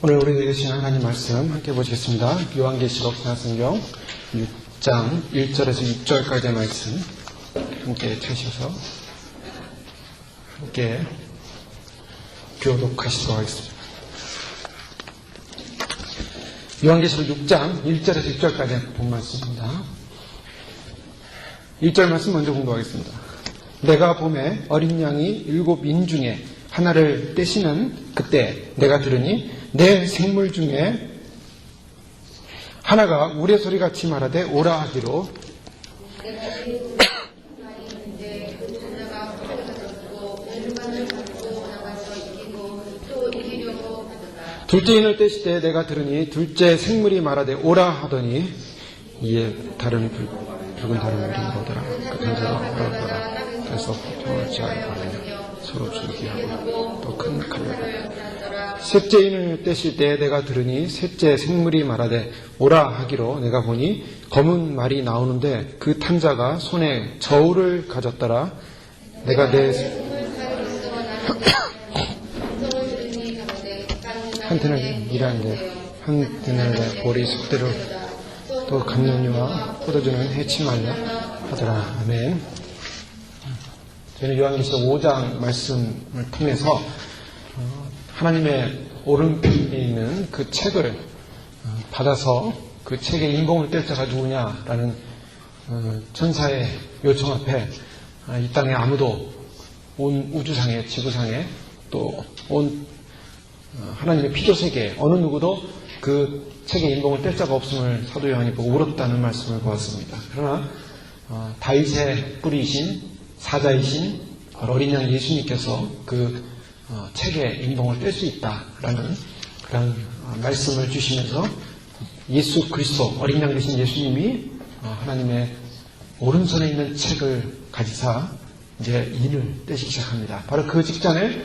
오늘 우리에게 주신 하나님 말씀 함께 보시겠습니다. 요한계시록 신약성경 6장 1절에서 6절까지의 말씀 함께 펴셔서 함께 교독하시도록 하겠습니다. 요한계시록 6장 1절에서 6절까지의 본 말씀입니다. 1절 말씀 먼저 공부하겠습니다. 내가 봄에 어린 양이 7인 중에 하나를 떼시는 그때 내가 들으니 내 생물 중에 하나가 우레소리같이 말하되 오라 하기로 둘째인을 떼시되 내가 들으니 둘째 생물이 말하되 오라 하더니 이에 다른 붉은 다른 물이 오더라. 그 던져라 오라더라. 그래서 고통을 지하여 서로 죽이하고 또 큰 칼로 셋째인을 떼실 때 내가 들으니 셋째 생물이 말하되 오라 하기로 내가 보니 검은 말이 나오는데 그 탄자가 손에 저울을 가졌더라. 내가 내 한때는 일하는데 한때는 보리 속대로 또 감염류와 포도주는 해치 말라 하더라. 아멘. 저희는 요한계시록 5장 말씀을 통해서 하나님의 오른편에 있는 그 책을 받아서 그 책의 인봉을 뗄 자가 누구냐라는 천사의 요청 앞에 이 땅에 아무도 온 우주상에 지구상에 또 온 하나님의 피조세계에 어느 누구도 그 책의 인봉을 뗄 자가 없음을 사도 요한이 보고 울었다는 말씀을 보았습니다. 그러나 다윗의 뿌리이신 사자이신 어린 양 예수님께서 그 책의 인봉을 뗄 수 있다라는 그런 말씀을 주시면서 예수 그리스도 어린 양 되신 예수님이 하나님의 오른손에 있는 책을 가지사 이제 인을 떼시기 시작합니다. 바로 그 직전에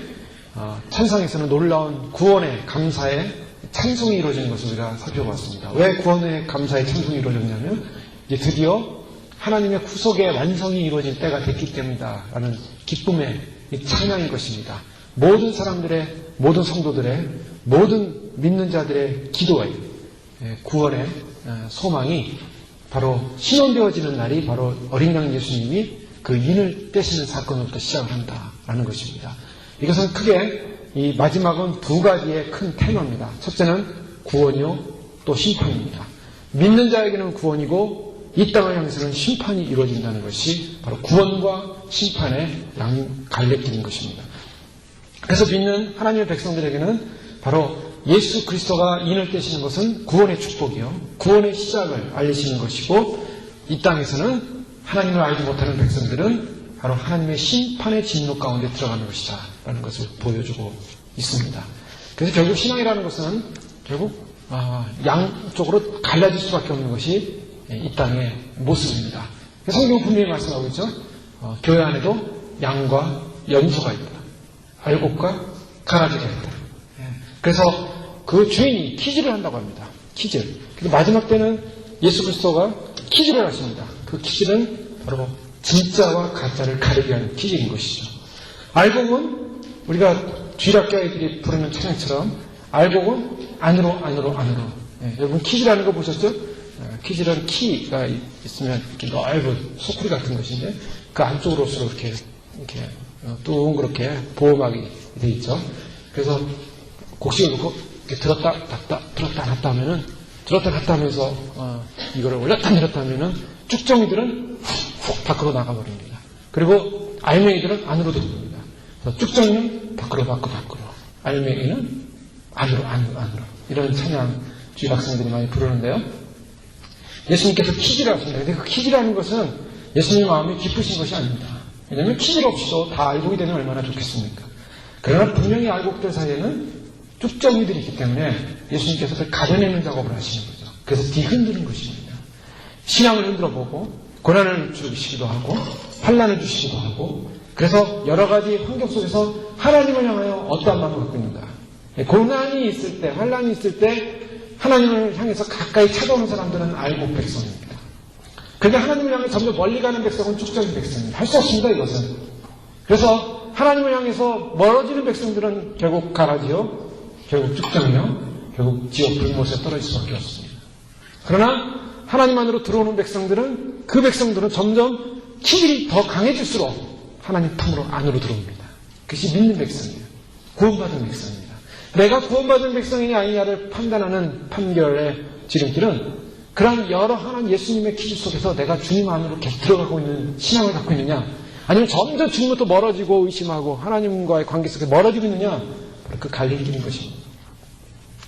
천상에서는 놀라운 구원의 감사의 찬송이 이루어지는 것을 우리가 살펴봤습니다. 왜 구원의 감사의 찬송이 이루어졌냐면 이제 드디어 하나님의 구속의 완성이 이루어질 때가 됐기 때문이다라는 기쁨의 찬양인 것입니다. 모든 사람들의, 모든 성도들의, 모든 믿는 자들의 기도의 구원의 소망이 바로 신원되어지는 날이 바로 어린 양 예수님이 그 인을 떼시는 사건으로부터 시작을 한다라는 것입니다. 이것은 크게 이 마지막은 두 가지의 큰 테마입니다. 첫째는 구원이요, 또 심판입니다. 믿는 자에게는 구원이고 이 땅을 향해서는 심판이 이루어진다는 것이 바로 구원과 심판의 갈래길인 것입니다. 그래서 믿는 하나님의 백성들에게는 바로 예수 그리스도가 인을 떼시는 것은 구원의 축복이요, 구원의 시작을 알리시는 것이고 이 땅에서는 하나님을 알지 못하는 백성들은 바로 하나님의 심판의 진노 가운데 들어가는 것이다 라는 것을 보여주고 있습니다. 그래서 결국 신앙이라는 것은 결국 양쪽으로 갈라질 수밖에 없는 것이 이 땅의 모습입니다. 성경 분명히 말씀하고 있죠. 교회 안에도 양과 연소가 있다. 알곡과 가라지가 있다. 그래서 그 주인이 키즈를 한다고 합니다. 키즈. 그래서 마지막 때는 예수 그리스도가 키즈를 하십니다. 그 키즈는 바로 진짜와 가짜를 가리게 하는 키즈인 것이죠. 알곡은 우리가 주일학교 아이들이 부르는 찬양처럼 알곡은 안으로. 여러분 키즈라는 거 보셨죠? 키즈는 키가 있으면 이렇게 넓은 소쿠리 같은 것인데 그 안쪽으로서 이렇게 둥그렇게 보호막이 되어 있죠. 그래서 곡식을 놓고 이렇게 들었다 놨다 하면은 들었다 놨다 하면서 이거를 올렸다 내렸다 하면은 쭉정이들은 훅 밖으로 나가버립니다. 그리고 알맹이들은 안으로 들어옵니다. 쭉정이는 밖으로 알맹이는 안으로 이런 찬양 주일 학생들이 많이 부르는데요. 예수님께서 키즈를 하십니다. 근데 그 키즈라는 것은 예수님 마음이 기쁘신 것이 아닙니다. 왜냐하면 키즈가 없이도 다 알곡이 되면 얼마나 좋겠습니까? 그러나 분명히 알곡들 사이에는 쭉정이들이 있기 때문에 예수님께서 가려내는 작업을 하시는 거죠. 그래서 뒤흔드는 것입니다. 신앙을 흔들어 보고 고난을 주시기도 하고 환난을 주시기도 하고 그래서 여러 가지 환경 속에서 하나님을 향하여 어떠한 마음을 갖고 있는가. 고난이 있을 때, 환난이 있을 때 하나님을 향해서 가까이 찾아오는 사람들은 알곡 백성입니다. 그러니까 하나님을 향해 점점 멀리 가는 백성은 쭉정이 백성입니다. 할 수 없습니다, 이것은. 그래서 하나님을 향해서 멀어지는 백성들은 결국 가라지요, 결국 쭉정이요. 결국 지옥 불못에 떨어질 수밖에 없습니다. 그러나 하나님 안으로 들어오는 백성들은 그 백성들은 점점 기질이 더 강해질수록 하나님 품으로 안으로 들어옵니다. 그것이 믿는 백성이에요. 구원받은 백성입니다. 내가 구원받은 백성이냐 아니냐를 판단하는 판결의 지름길은 그런 여러 하나님 예수님의 기준 속에서 내가 주님 안으로 계속 들어가고 있는 신앙을 갖고 있느냐, 아니면 점점 주님부터 멀어지고 의심하고 하나님과의 관계 속에 멀어지고 있느냐, 바로 그 갈림길인 것입니다.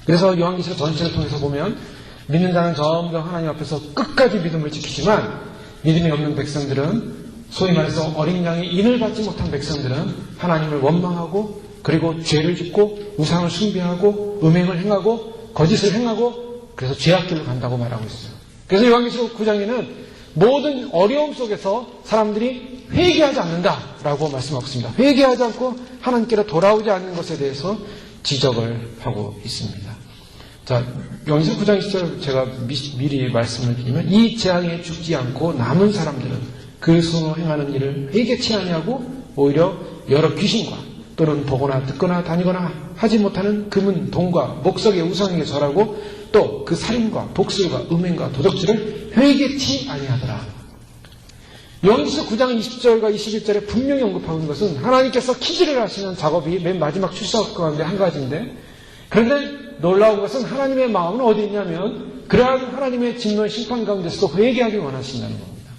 그래서 요한계시록 전체를 통해서 보면 믿는 자는 점점 하나님 앞에서 끝까지 믿음을 지키지만 믿음이 없는 백성들은, 소위 말해서 어린 양의 인을 받지 못한 백성들은 하나님을 원망하고 그리고 죄를 짓고 우상을 숭배하고 음행을 행하고 거짓을 행하고 그래서 죄악길로 간다고 말하고 있어요. 그래서 요한계시록 9장에는 모든 어려움 속에서 사람들이 회개하지 않는다라고 말씀하고 있습니다. 회개하지 않고 하나님께로 돌아오지 않는 것에 대해서 지적을 하고 있습니다. 자, 요한계시록 9장 10절 제가 미리 말씀을 드리면, 이 재앙에 죽지 않고 남은 사람들은 그 수로 행하는 일을 회개치 아니하고 오히려 여러 귀신과 또는 보거나 듣거나 다니거나 하지 못하는 금은 동과 목석의 우상에게 절하고 또 그 살인과 복술과 음행과 도적질을 회개치 아니하더라. 요한계시록 9장 20절과 21절에 분명히 언급하고 있는 것은 하나님께서 키질을 하시는 작업이 맨 마지막 출석 가운데 한 가지인데, 그런데 놀라운 것은 하나님의 마음은 어디 있냐면 그러한 하나님의 진노의 심판 가운데서도 회개하길 원하신다는 겁니다.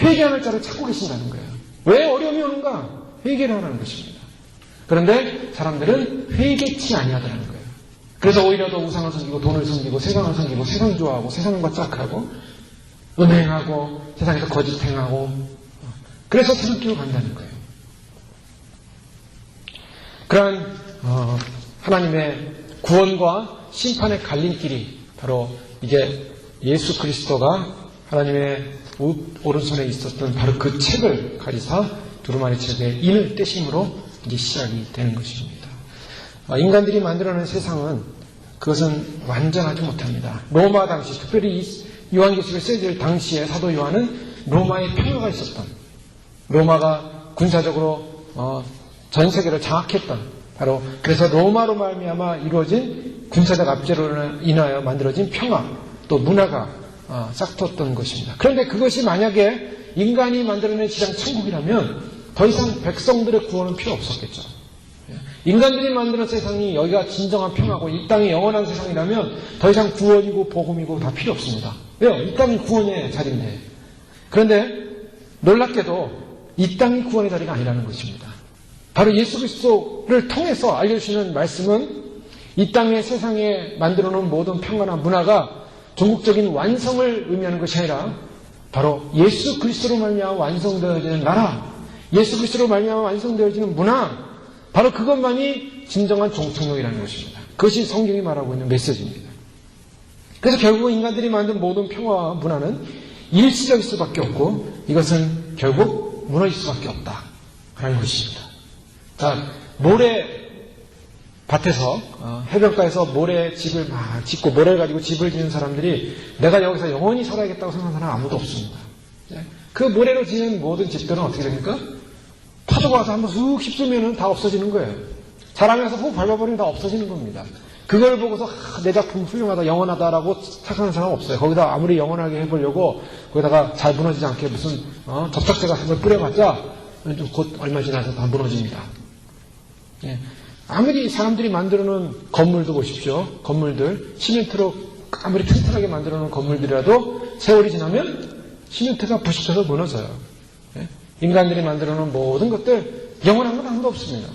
회개하는 자를 찾고 계신다는 거예요. 왜 어려움이 오는가? 회개를 하라는 것입니다. 그런데 사람들은 회개치 아니하더라는 거예요. 그래서 오히려 더 우상을 섬기고 돈을 섬기고 세상을 섬기고 세상 좋아하고 세상과 짝하고 은행하고 세상에서 거짓 행하고, 그래서 세상길로 간다는 거예요. 그러한 하나님의 구원과 심판의 갈림길이 바로 이제 예수 그리스도가 하나님의 오른손에 있었던 바로 그 책을 가리사 두루마리 책의 인을 떼심으로 이제 시작이 되는 것입니다. 인간들이 만들어낸 세상은 그것은 완전하지 못합니다. 로마 당시, 특별히 요한계시록을 쓰여질 당시에 사도 요한은 로마의 평화가 있었던, 로마가 군사적으로 전 세계를 장악했던, 바로 그래서 로마로 말미암아 이루어진 군사적 압제로 인하여 만들어진 평화, 또 문화가 싹텄던 것입니다. 그런데 그것이 만약에 인간이 만들어낸 지상 천국이라면 더 이상 백성들의 구원은 필요 없었겠죠. 인간들이 만드는 세상이 여기가 진정한 평화고 이 땅이 영원한 세상이라면 더 이상 구원이고 복음이고 다 필요 없습니다. 왜요? 이 땅이 구원의 자리인데. 그런데 놀랍게도 이 땅이 구원의 자리가 아니라는 것입니다. 바로 예수 그리스도를 통해서 알려주시는 말씀은 이 땅의 세상에 만들어 놓은 모든 평화나 문화가 종국적인 완성을 의미하는 것이 아니라 바로 예수 그리스도로 말미암아 완성되어지는 나라, 예수 그리스도로 말미암아 완성되어지는 문화, 바로 그것만이 진정한 종착역이라는 것입니다. 그것이 성경이 말하고 있는 메시지입니다. 그래서 결국 인간들이 만든 모든 평화와 문화는 일시적일 수밖에 없고 이것은 결국 무너질 수밖에 없다라는 것입니다. 자, 모래밭에서 해변가에서 모래집을 막 짓고 모래를 가지고 집을 짓는 사람들이 내가 여기서 영원히 살아야겠다고 생각하는 사람은 아무도 없습니다. 그 모래로 짓는 모든 집들은 어떻게 됩니까? 파도가 와서 한번 쑥 휩쓸면 다 없어지는 거예요. 자라면서 훅 밟아버리면 다 없어지는 겁니다. 그걸 보고서 내 작품 훌륭하다, 영원하다라고 착각하는 사람은 없어요. 거기다 아무리 영원하게 해보려고 거기다가 잘 무너지지 않게 무슨 접착제 같은 걸 뿌려봤자 곧 얼마 지나서 다 무너집니다. 예. 아무리 사람들이 만들어놓은 건물도 보십시오. 건물들 시멘트로 아무리 튼튼하게 만들어놓은 건물들이라도 세월이 지나면 시멘트가 부식해서 무너져요. 예. 인간들이 만들어놓은 모든 것들 영원한 건 아무도 없습니다.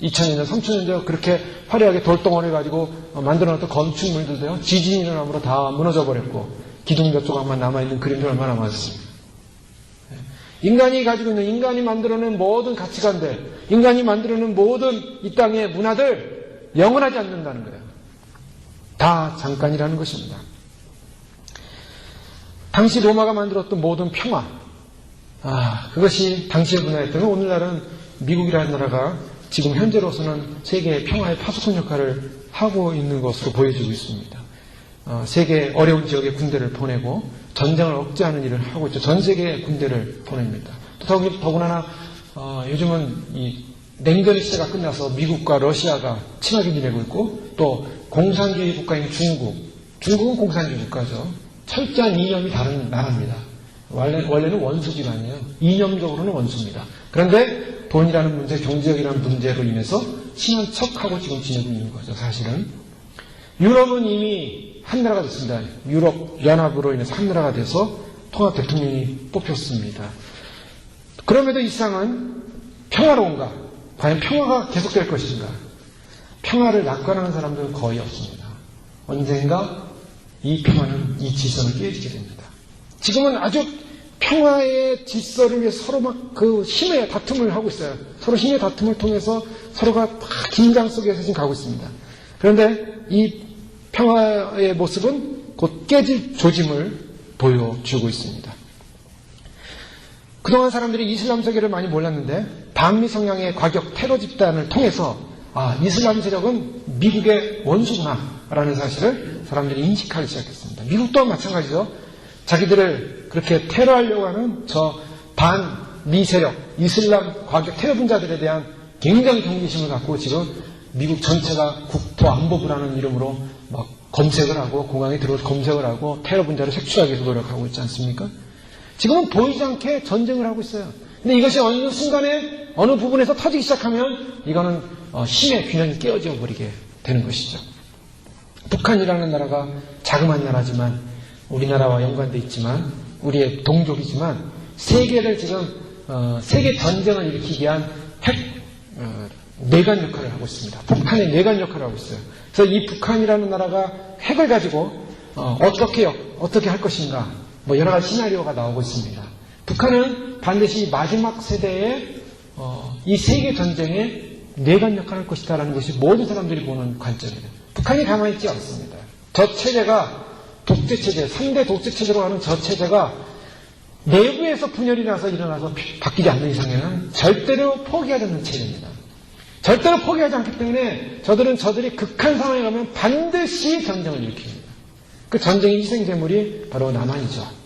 2000년, 3000년 전 그렇게 화려하게 돌덩어리 가지고 만들어놨던 건축물들도요, 지진이 일어남으로 다 무너져 버렸고 기둥 몇 조각만 남아있는 그림들 얼마나 많습니다. 인간이 가지고 있는, 인간이 만들어낸 모든 가치관들, 인간이 만들어낸 모든 이 땅의 문화들 영원하지 않는다는 거예요. 다 잠깐이라는 것입니다. 당시 로마가 만들었던 모든 평화, 그것이 당시의 문화였다면 오늘날은 미국이라는 나라가 지금 현재로서는 세계의 평화의 파수꾼 역할을 하고 있는 것으로 보여지고 있습니다. 세계 어려운 지역에 군대를 보내고 전쟁을 억제하는 일을 하고 있죠. 전 세계에 군대를 보냅니다. 더구나 요즘은 이 냉전의 시대가 끝나서 미국과 러시아가 친하게 지내고 있고 또 공산주의 국가인 중국은 공산주의 국가죠. 철저한 이념이 다른 나라입니다. 원래는 원수 집안이에요. 이념적으로는 원수입니다. 그런데 돈이라는 문제, 경제적이라는 문제로 인해서 친한 척하고 지금 지내고 있는 거죠. 사실은 유럽은 이미 한 나라가 됐습니다. 유럽 연합으로 인해서 한 나라가 돼서 통합 대통령이 뽑혔습니다. 그럼에도 이상은 평화로운가? 과연 평화가 계속될 것인가? 평화를 낙관하는 사람들은 거의 없습니다. 언젠가 이 평화는, 이 질서는 깨지게 됩니다. 지금은 아주 평화의 질서를 위해 서로 막 그 힘의 다툼을 하고 있어요. 서로 힘의 다툼을 통해서 서로가 막 긴장 속에서 지금 가고 있습니다. 그런데 이 평화의 모습은 곧 깨질 조짐을 보여주고 있습니다. 그동안 사람들이 이슬람 세계를 많이 몰랐는데 반미 성향의 과격 테러 집단을 통해서 이슬람 세력은 미국의 원수구나 라는 사실을 사람들이 인식하기 시작했습니다. 미국 또한 마찬가지죠. 자기들을 그렇게 테러하려고 하는 저 반미 세력, 이슬람 과격 테러 분자들에 대한 굉장히 경계심을 갖고 지금 미국 전체가 국토안보부라는 이름으로 막 검색을 하고 공항에 들어오서 검색을 하고 테러 분자를 색출하기 위해서 노력하고 있지 않습니까? 지금은 보이지 않게 전쟁을 하고 있어요. 근데 이것이 어느 순간에 어느 부분에서 터지기 시작하면 이거는 힘의 균형이 깨어져 버리게 되는 것이죠. 북한이라는 나라가 자그마한 나라지만 우리나라와 연관되어 있지만 우리의 동족이지만 세계를 지금 세계 전쟁을 일으키기 위한 핵 내관 역할을 하고 있습니다. 북한의 내관 역할을 하고 있어요. 그래서 이 북한이라는 나라가 핵을 가지고 어떻게 할 것인가 여러 가지 시나리오가 나오고 있습니다. 북한은 반드시 마지막 세대의 이 세계 전쟁의 내관 역할을 할 것이다라는 것이 모든 사람들이 보는 관점이에요. 북한이 가만히 있지 않습니다. 저 체제가 독재체제, 3대 독재체제로 가는 저 체제가 내부에서 분열이 나서 일어나서 바뀌지 않는 이상에는 절대로 포기하지 않는 체제입니다. 절대로 포기하지 않기 때문에 저들이 극한 상황에 가면 반드시 전쟁을 일으킵니다. 그 전쟁의 희생제물이 바로 남한이죠.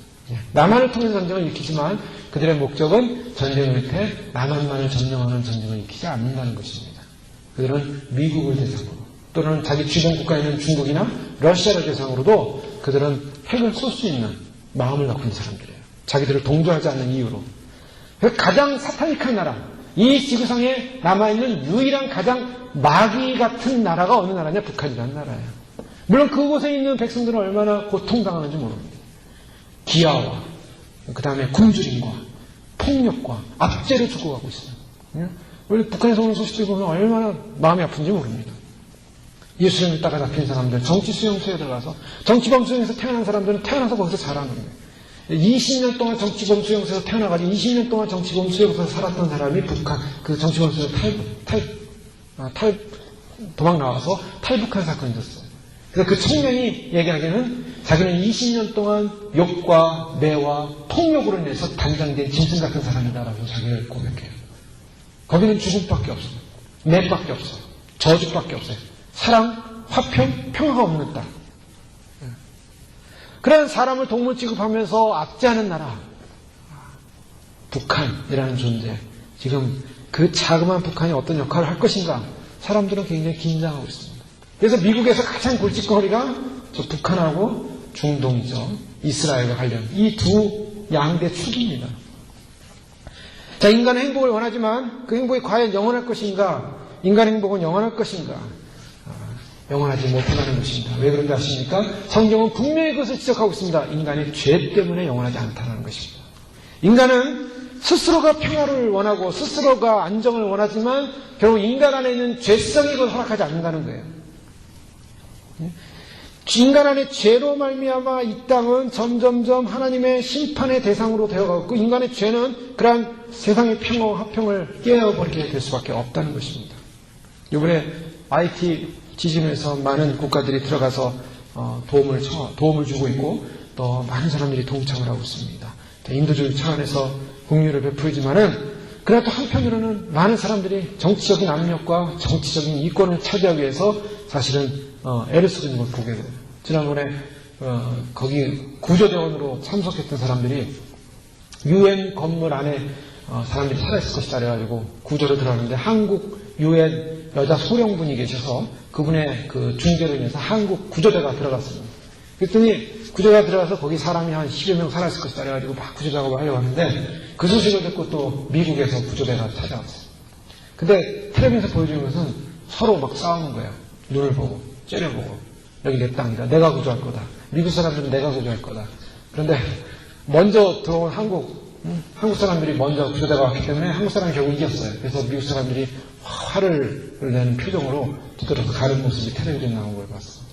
남한을 통해서 전쟁을 일으키지만 그들의 목적은 전쟁을 일으켜 남한만을 점령하는 전쟁을 일으키지 않는다는 것입니다. 그들은 미국을 대상으로 또는 자기 주변 국가에 있는 중국이나 러시아를 대상으로도 그들은 핵을 쏠 수 있는 마음을 갖고 있는 사람들이에요. 자기들을 동조하지 않는 이유로. 가장 사타닉한 나라, 이 지구상에 남아있는 유일한 가장 마귀 같은 나라가 어느 나라냐? 북한이라는 나라예요. 물론 그곳에 있는 백성들은 얼마나 고통당하는지 모릅니다. 기아와 그 다음에 굶주림과 폭력과 압제를 죽어가고 있어요. 원래 북한에서 오는 소식들 보면 얼마나 마음이 아픈지 모릅니다. 예수님을 따라잡힌 사람들, 정치 수용소에 들어가서 정치범 수용소에서 태어난 사람들은 태어나서 거기서 자라는 거예요. 20년 동안 정치범 수용소에서 태어나가지고 20년 동안 정치범 수용소에서 살았던 사람이 북한 그 정치범 수용소에서 도망 나와서 탈북한 사건이 있었어요. 그래서 그 청년이 얘기하기에는 자기는 20년 동안 욕과 매와 폭력으로 인해서 단장된 짐승 같은 사람이다라고 자기를 고백해요. 거기는 죽음밖에 없어요. 매밖에 없어요. 저주밖에 없어요. 사랑, 화평, 평화가 없는 땅. 그런 사람을 동물 취급하면서 압제하는 나라. 북한이라는 존재. 지금 그 자그마한 북한이 어떤 역할을 할 것인가. 사람들은 굉장히 긴장하고 있습니다. 그래서 미국에서 가장 골칫거리가 저 북한하고 중동이죠. 이스라엘과 관련. 이 두 양대 축입니다. 자, 인간의 행복을 원하지만 그 행복이 과연 영원할 것인가? 인간 행복은 영원할 것인가? 영원하지 못한다는 것입니다. 왜 그런지 아십니까? 성경은 분명히 그것을 지적하고 있습니다. 인간의 죄 때문에 영원하지 않다는 것입니다. 인간은 스스로가 평화를 원하고 스스로가 안정을 원하지만 결국 인간 안에 있는 죄성이 그걸 허락하지 않는다는 거예요. 인간 안에 죄로 말미암아 이 땅은 점점점 하나님의 심판의 대상으로 되어가고 인간의 죄는 그러한 세상의 평화와 화평을 깨어버리게 될 수밖에 없다는 것입니다. 이번에 IT 지진에서 많은 국가들이 들어가서 도움을 주고 있고 또 많은 사람들이 동참을 하고 있습니다. 인도주의 차원에서 국유를 베풀지만은 그래도 한편으로는 많은 사람들이 정치적인 압력과 정치적인 이권을 차지하기 위해서 사실은 애를 쓰고 있는 걸 보게 돼요. 지난번에 거기 구조대원으로 참석했던 사람들이 UN 건물 안에 사람들이 살아있을 것이다 그래가지고 구조로 들어가는데 한국 유엔 여자 소령분이 계셔서 그분의 그 중재로 인해서 한국 구조대가 들어갔습니다. 그랬더니 구조대가 들어가서 거기 사람이 한 10여 명 살아있을 것이다 그래가지고 막 구조 작업을 하려고 하는데 그 소식을 듣고 또 미국에서 구조대가 찾아왔어요. 근데 텔레비전에서 보여주는 것은 서로 막 싸우는 거예요. 눈을 보고 째려보고 여기 내 땅이다. 내가 구조할 거다. 미국 사람들은 내가 구조할 거다. 그런데 먼저 들어온 한국 사람들이 먼저 구조대가 왔기 때문에 한국 사람이 결국 이겼어요. 그래서 미국 사람들이 화를 내는 표정으로 뒤돌아서 가는 모습이 텔레비전에 나온 걸 봤어요.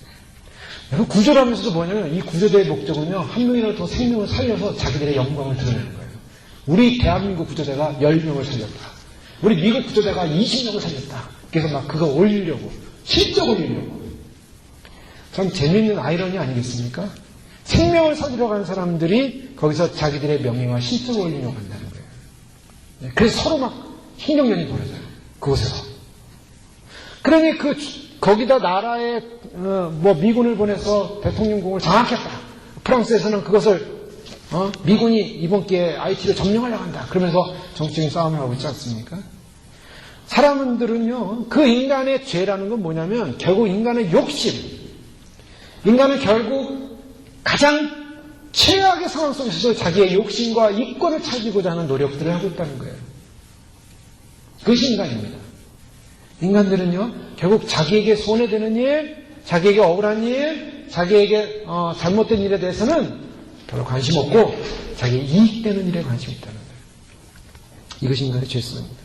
구조라면서도 뭐냐면 이 구조대의 목적은요, 한 명이라도 더 생명을 살려서 자기들의 영광을 드러내는 거예요. 우리 대한민국 구조대가 10명을 살렸다. 우리 미국 구조대가 20명을 살렸다. 그래서 막 그거 올리려고, 실적 올리려고. 참 재미있는 아이러니 아니겠습니까? 생명을 살리러 가는 사람들이 거기서 자기들의 명예와 실적을 올리려고 한다는 거예요. 그래서 서로 막 신경전이 벌어져요. 그곳에서. 그러니 거기다 나라에 미군을 보내서 대통령궁을 장악했다. 프랑스에서는 그것을 미군이 이번 기회에 IT를 점령하려고 한다. 그러면서 정치적인 싸움을 하고 있지 않습니까? 사람들은요, 그 인간의 죄라는 건 뭐냐면 결국 인간의 욕심. 인간은 결국 가장 최악의 상황 속에서도 자기의 욕심과 이권을 찾고자 하는 노력들을 하고 있다는 거예요. 그것이 인간입니다. 인간들은요, 결국 자기에게 손해되는 일, 자기에게 억울한 일, 자기에게 잘못된 일에 대해서는 별로 관심 없고 자기의 이익되는 일에 관심이 있다는 거예요. 이것이 인간의 죄성입니다.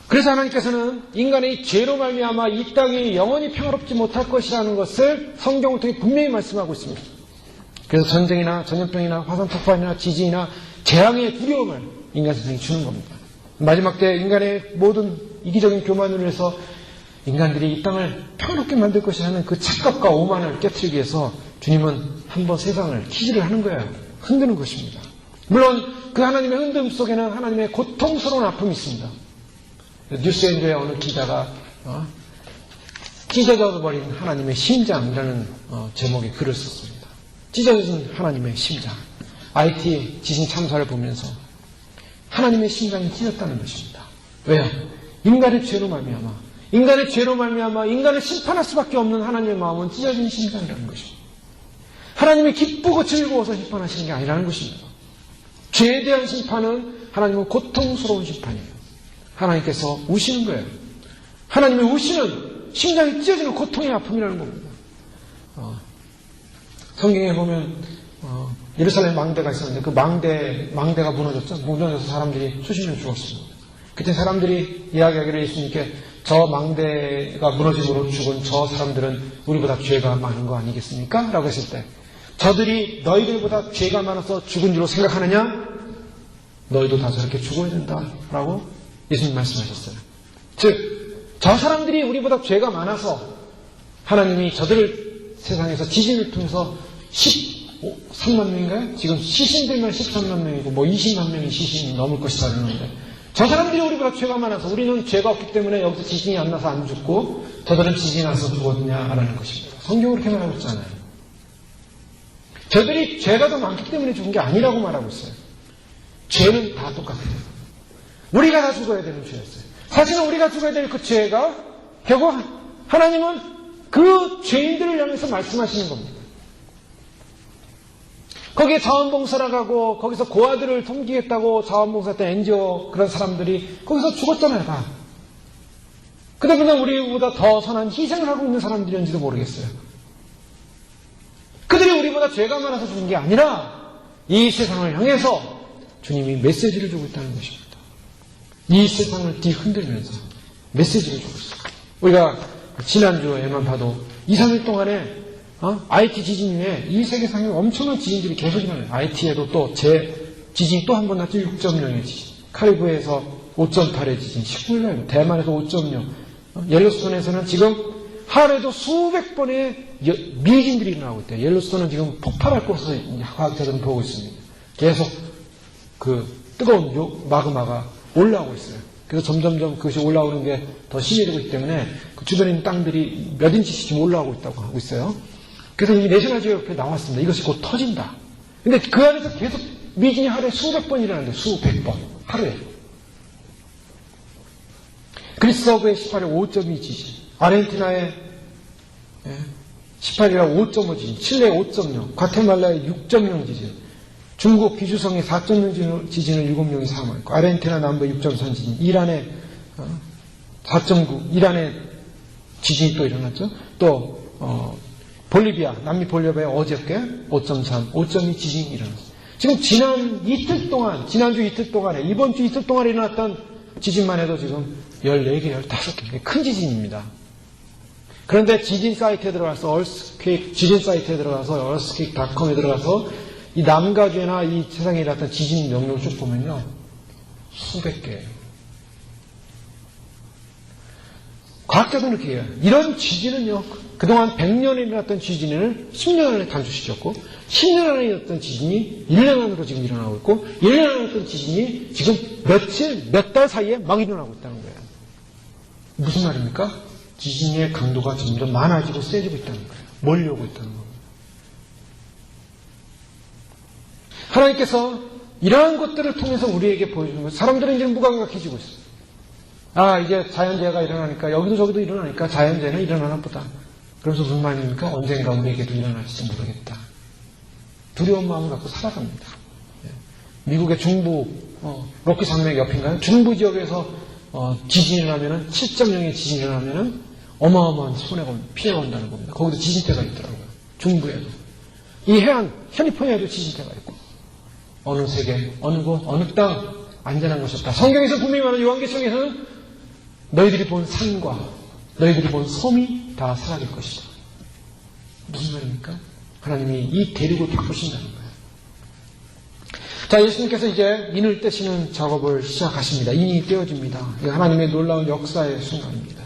그래서 하나님께서는 인간의 죄로 말미암아 이 땅이 영원히 평화롭지 못할 것이라는 것을 성경을 통해 분명히 말씀하고 있습니다. 그래서 전쟁이나 전염병이나 화산 폭발이나 지진이나 재앙의 두려움을 인간 세상에 주는 겁니다. 마지막 때 인간의 모든 이기적인 교만을 위해서 인간들이 이 땅을 평화롭게 만들 것이라는 그 착각과 오만을 깨트리기 위해서 주님은 한번 세상을 키즈를 하는 거예요. 흔드는 것입니다. 물론 그 하나님의 흔듦 속에는 하나님의 고통스러운 아픔이 있습니다. 뉴스엔조의 어느 기자가 찢어져 버린 하나님의 심장이라는 제목의 글을 썼습니다. 찢어진 하나님의 심장. IT 지진 참사를 보면서 하나님의 심장이 찢었다는 것입니다. 왜요? 인간의 죄로 말미암아 인간을 심판할 수밖에 없는 하나님의 마음은 찢어진 심장이라는 것입니다. 하나님이 기쁘고 즐거워서 심판하시는 게 아니라는 것입니다. 죄에 대한 심판은 하나님은 고통스러운 심판이에요. 하나님께서 우시는 거예요. 하나님의 우시는 심장이 찢어지는 고통의 아픔이라는 겁니다. 성경에 보면 예루살렘 망대가 있었는데 그 망대가 무너졌죠. 무너져서 사람들이 수십 명 죽었습니다. 그때 사람들이 이야기하기를 예수님께 저 망대가 무너짐으로 죽은 저 사람들은 우리보다 죄가 많은 거 아니겠습니까? 라고 했을 때 저들이 너희들보다 죄가 많아서 죽은 줄로 생각하느냐? 너희도 다 저렇게 죽어야 된다. 라고 예수님 말씀하셨어요. 즉, 저 사람들이 우리보다 죄가 많아서 하나님이 저들을 세상에서 지진을 통해서 13만 명인가요? 지금 시신들만 13만 명이고 20만 명이 시신이 넘을 것이다 그러는데 저 사람들이 우리보다 죄가 많아서 우리는 죄가 없기 때문에 여기서 지진이 안 나서 안 죽고 저들은 지진이 나서 죽었느냐라는 것입니다. 성경은 그렇게 말하고 있잖아요. 저들이 죄가 더 많기 때문에 죽은 게 아니라고 말하고 있어요. 죄는 다 똑같아요. 우리가 다 죽어야 되는 죄였어요. 사실은 우리가 죽어야 될 그 죄가 결국 하나님은 그 죄인들을 향해서 말씀하시는 겁니다. 거기에 자원봉사를 하고 거기서 고아들을 섬기겠다고 자원봉사했던 NGO 그런 사람들이 거기서 죽었잖아요. 다. 그들은 우리보다 더 선한 희생을 하고 있는 사람들이었는지도 모르겠어요. 그들이 우리보다 죄가 많아서 죽은 게 아니라 이 세상을 향해서 주님이 메시지를 주고 있다는 것입니다. 이 세상을 뒤흔들면서 메시지를 주고 있어요. 우리가 지난주에만 봐도 2, 3일 동안에 IT 지진 후에 이 세계상에 엄청난 지진들이 계속 일어나요. IT에도 또 지진이 또 한 번 났죠. 6.0의 지진. 카리브해에서 5.8의 지진. 19일날 대만에서 5.0. 옐로스톤에서는 지금 하루에도 수백 번의 미진들이 일어나고 있대요. 옐로스톤은 지금 폭발할 것으로 과학자들은 보고 있습니다. 계속 그 뜨거운 마그마가 올라오고 있어요. 그래서 점점점 그것이 올라오는 게 더 심해지고 있기 때문에 그 주변에 있는 땅들이 몇 인치씩 지금 올라오고 있다고 하고 있어요. 그래서 이미 내셔널 지오그래피에 나왔습니다. 이것이 곧 터진다. 근데 그 안에서 계속 미진이 하루에 수백 번 일어나는데 수백 번 하루에. 그리스 서부의 18일 5.2 지진, 아르헨티나의 18일에 5.5 지진, 칠레 5.0, 과테말라의 6.0 지진, 중국 비주성의 4.0 지진을 7명이 사망했고, 아르헨티나 남부의 6.3 지진, 이란의 4.9, 이란의 지진이 또 일어났죠. 또 볼리비아, 남미 볼리비아의 어저께 5.3, 5.2 지진이 일어났어요. 지금 지난주 이틀 동안에, 이번 주 이틀 동안에 일어났던 지진만 해도 지금 14개, 15개, 큰 지진입니다. 그런데 지진 사이트에 들어가서, 지진 사이트에 들어가서, earthquake.com에 들어가서 이 남가주나 이 세상에 일어났던 지진 명령을 쭉 보면요, 수백 개예요. 과학자들은 이렇게 해요. 이런 지진은요, 그동안 100년에 일어났던 지진을 10년 안에 단축시켰고, 10년 안에 일어났던 지진이 1년 안으로 지금 일어나고 있고, 1년 안에 일어났던 지진이 지금 몇 달 사이에 막 일어나고 있다는 거예요. 무슨 말입니까? 지진의 강도가 점점 많아지고 세지고 있다는 거예요. 몰려오고 있다는 거예요. 하나님께서 이러한 것들을 통해서 우리에게 보여주는 거예요. 사람들은 이제 무감각해지고 있어요. 아, 이제 자연재해가 일어나니까, 여기도 저기도 일어나니까 자연재해는 일어나나 보다. 그래서 무슨 말입니까? 언젠가 우리에게도 일어날지 모르겠다. 두려운 마음을 갖고 살아갑니다. 미국의 중부, 로키 산맥 옆인가요? 중부 지역에서 지진이 일어나면은, 7.0의 지진이 일어나면은 어마어마한 피해가 온다는 겁니다. 거기도 지진대가 있더라고요. 중부에도. 이 해안, 캘리포니아에도 지진대가 있고. 어느 세계, 어느 곳, 어느 땅, 안전한 것이 없다. 성경에서 분명히 말하는 요한계시록에서는 너희들이 본 산과 너희들이 본 섬이 다 사라질 것이다. 무슨 말입니까? 하나님이 이 대륙을 바꾸신다는 거예요. 자, 예수님께서 이제 인을 떼시는 작업을 시작하십니다. 인이 떼어집니다. 이게 하나님의 놀라운 역사의 순간입니다.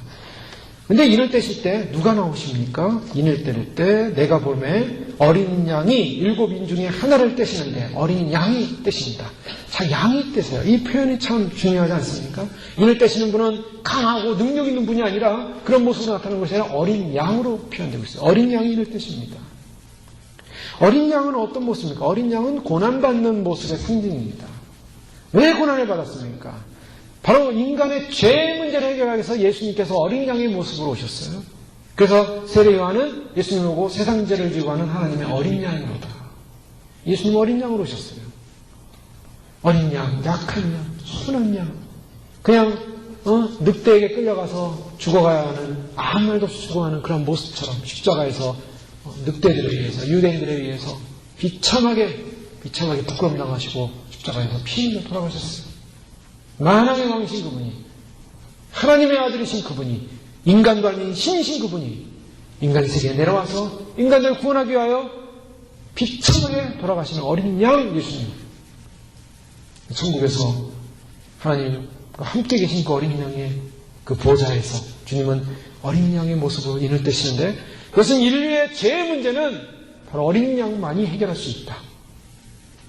근데 인을 떼실 때 누가 나오십니까? 인을 떼릴 때 내가 보매 어린 양이 7인 중에 하나를 떼시는데 어린 양이 떼십니다. 자, 양이 떼세요. 이 표현이 참 중요하지 않습니까? 인을 떼시는 분은 강하고 능력 있는 분이 아니라 그런 모습으로 나타나는 것이 아니라 어린 양으로 표현되고 있어요. 어린 양이 인을 떼십니다. 어린 양은 어떤 모습입니까? 어린 양은 고난받는 모습의 상징입니다. 왜 고난을 받았습니까? 바로 인간의 죄 문제를 해결하기 위해서 예수님께서 어린 양의 모습으로 오셨어요. 그래서 세례 요한은 예수님을 보고 세상 죄를 지고 가는 하나님의 어린 양으로다. 예수님 어린 양으로 오셨어요. 어린 양, 약한 양, 순한 양. 그냥 늑대에게 끌려가서 죽어가야 하는, 아무 말도 없이 죽어가는 그런 모습처럼 십자가에서 늑대들에 의해서, 유대인들에 의해서 비참하게 부끄럼 당하시고 십자가에서 피 흘려 돌아가셨어요. 만왕의 왕이신 그분이, 하나님의 아들이신 그분이, 인간도 아닌 신이신 그분이 인간 세계에 내려와서 인간들을 구원하기 위하여 비참하게 돌아가시는 어린 양 예수님. 천국에서 하나님과 함께 계신 그 어린 양의 그 보좌에서 주님은 어린 양의 모습으로 인을 떼시는데, 그것은 인류의 죄의 문제는 바로 어린 양만이 해결할 수 있다.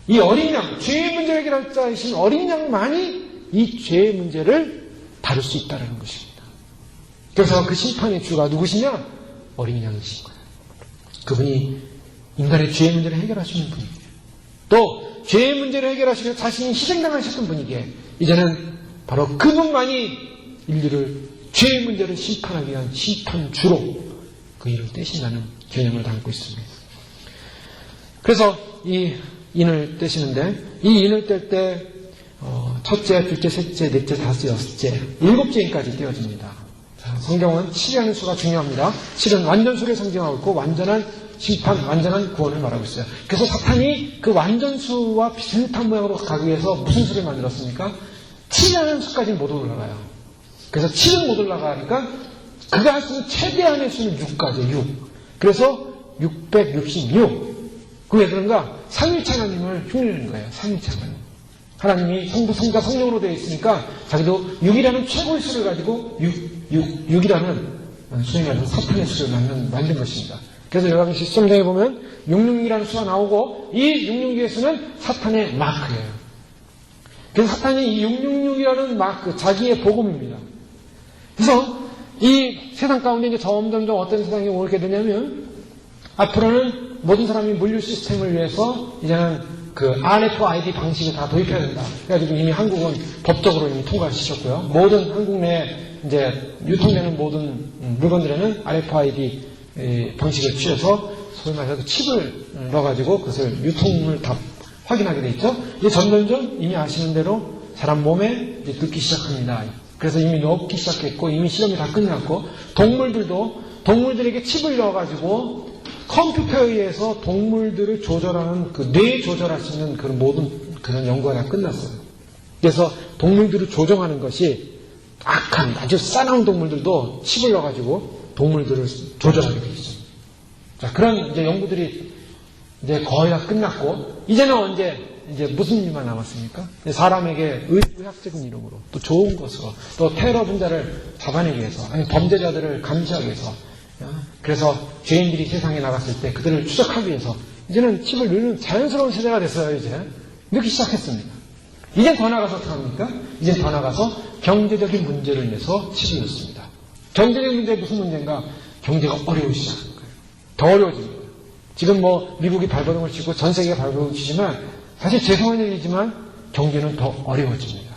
이 어린 양, 죄의 문제를 해결할 자이신 어린 양만이 이 죄의 문제를 다룰 수 있다는 것입니다. 그래서 그 심판의 주가 누구시냐? 어린 양이신 거예요. 그분이 인간의 죄의 문제를 해결하시는 분이에요. 또 죄의 문제를 해결하시면서 자신이 희생당하셨던 분이기에 이제는 바로 그분만이 인류를 죄의 문제를 심판하기 위한 심판주로 그 일을 떼신다는 개념을 담고 있습니다. 그래서 이 인을 떼시는데, 이 인을 뗄 때 첫째, 둘째, 셋째, 넷째, 다섯째, 여섯째, 7째 인까지 떼어집니다. 성경은 7이라는 수가 중요합니다. 7은 완전수를 상징하고 있고 완전한 심판, 완전한 구원을 말하고 있어요. 그래서 사탄이 그 완전수와 비슷한 모양으로 가기 위해서 무슨 수를 만들었습니까? 7이라는 수까지는 못 올라가요. 그래서 7은 못 올라가니까 그가 할 수 있는 최대한의 수는 6까지, 6. 그래서 666. 그게 왜 그런가? 삼위일체 하나님을 흉내내는 거예요. 삼위일체 하나님. 하나님이 성부, 성자, 성령으로 되어 있으니까 자기도 6이라는 최고의 수를 가지고 6이라는 소위 말해서 사탄의 수를 만든 것입니다. 그래서 요한계시록 13장에 보면 666이라는 수가 나오고 이 666의 수는 사탄의 마크예요. 그래서 사탄이 이 666이라는 마크, 자기의 복음입니다. 그래서 이 세상 가운데 이제 점점 어떤 세상이 오게 되냐면 앞으로는 모든 사람이 물류 시스템을 위해서 이제는 그 RFID 방식을 다 도입해야 된다. 그래가지고 이미 한국은 법적으로 이미 통과시켰고요. 모든 한국 내 이제 유통되는 모든 물건들에는 RFID 방식을 취해서 소위 말해서 칩을 넣어가지고 그것을 유통을 다 확인하게 돼 있죠. 이제 점점점 이미 아시는 대로 사람 몸에 이제 넣기 시작합니다. 그래서 이미 넣기 시작했고 이미 실험이 다 끝났고 동물들에게 칩을 넣어가지고 컴퓨터에 의해서 동물들을 조절하는 그 뇌 조절할 수 있는 그런 모든 그런 연구가 다 끝났어요. 그래서 동물들을 조정하는 것이 악한 아주 싸나운 동물들도 칩을 넣어가지고 동물들을 조절하게 돼 있어요. 자, 그런 이제 연구들이 이제 거의 다 끝났고 이제는 이제 무슨 일만 남았습니까? 사람에게 의학적인 이름으로 또 좋은 것으로 또 테러 분자를 잡아내기 위해서 아니 범죄자들을 감시하기 위해서 그래서 죄인들이 세상에 나갔을 때 그들을 추적하기 위해서 이제는 칩을 넣는 자연스러운 세대가 됐어요. 이제 넣기 시작했습니다. 이젠 더 나가서 어떻게 합니까? 이젠 더 나가서 경제적인 문제를 내서 칩을 넣습니다. 경제적인 문제 무슨 문제인가? 경제가 어려우기 시작한 거예요. 더 어려워집니다. 지금 뭐 미국이 발버둥을 치고 전 세계가 발버둥을 치지만 사실 죄송한 일이지만 경제는 더 어려워집니다.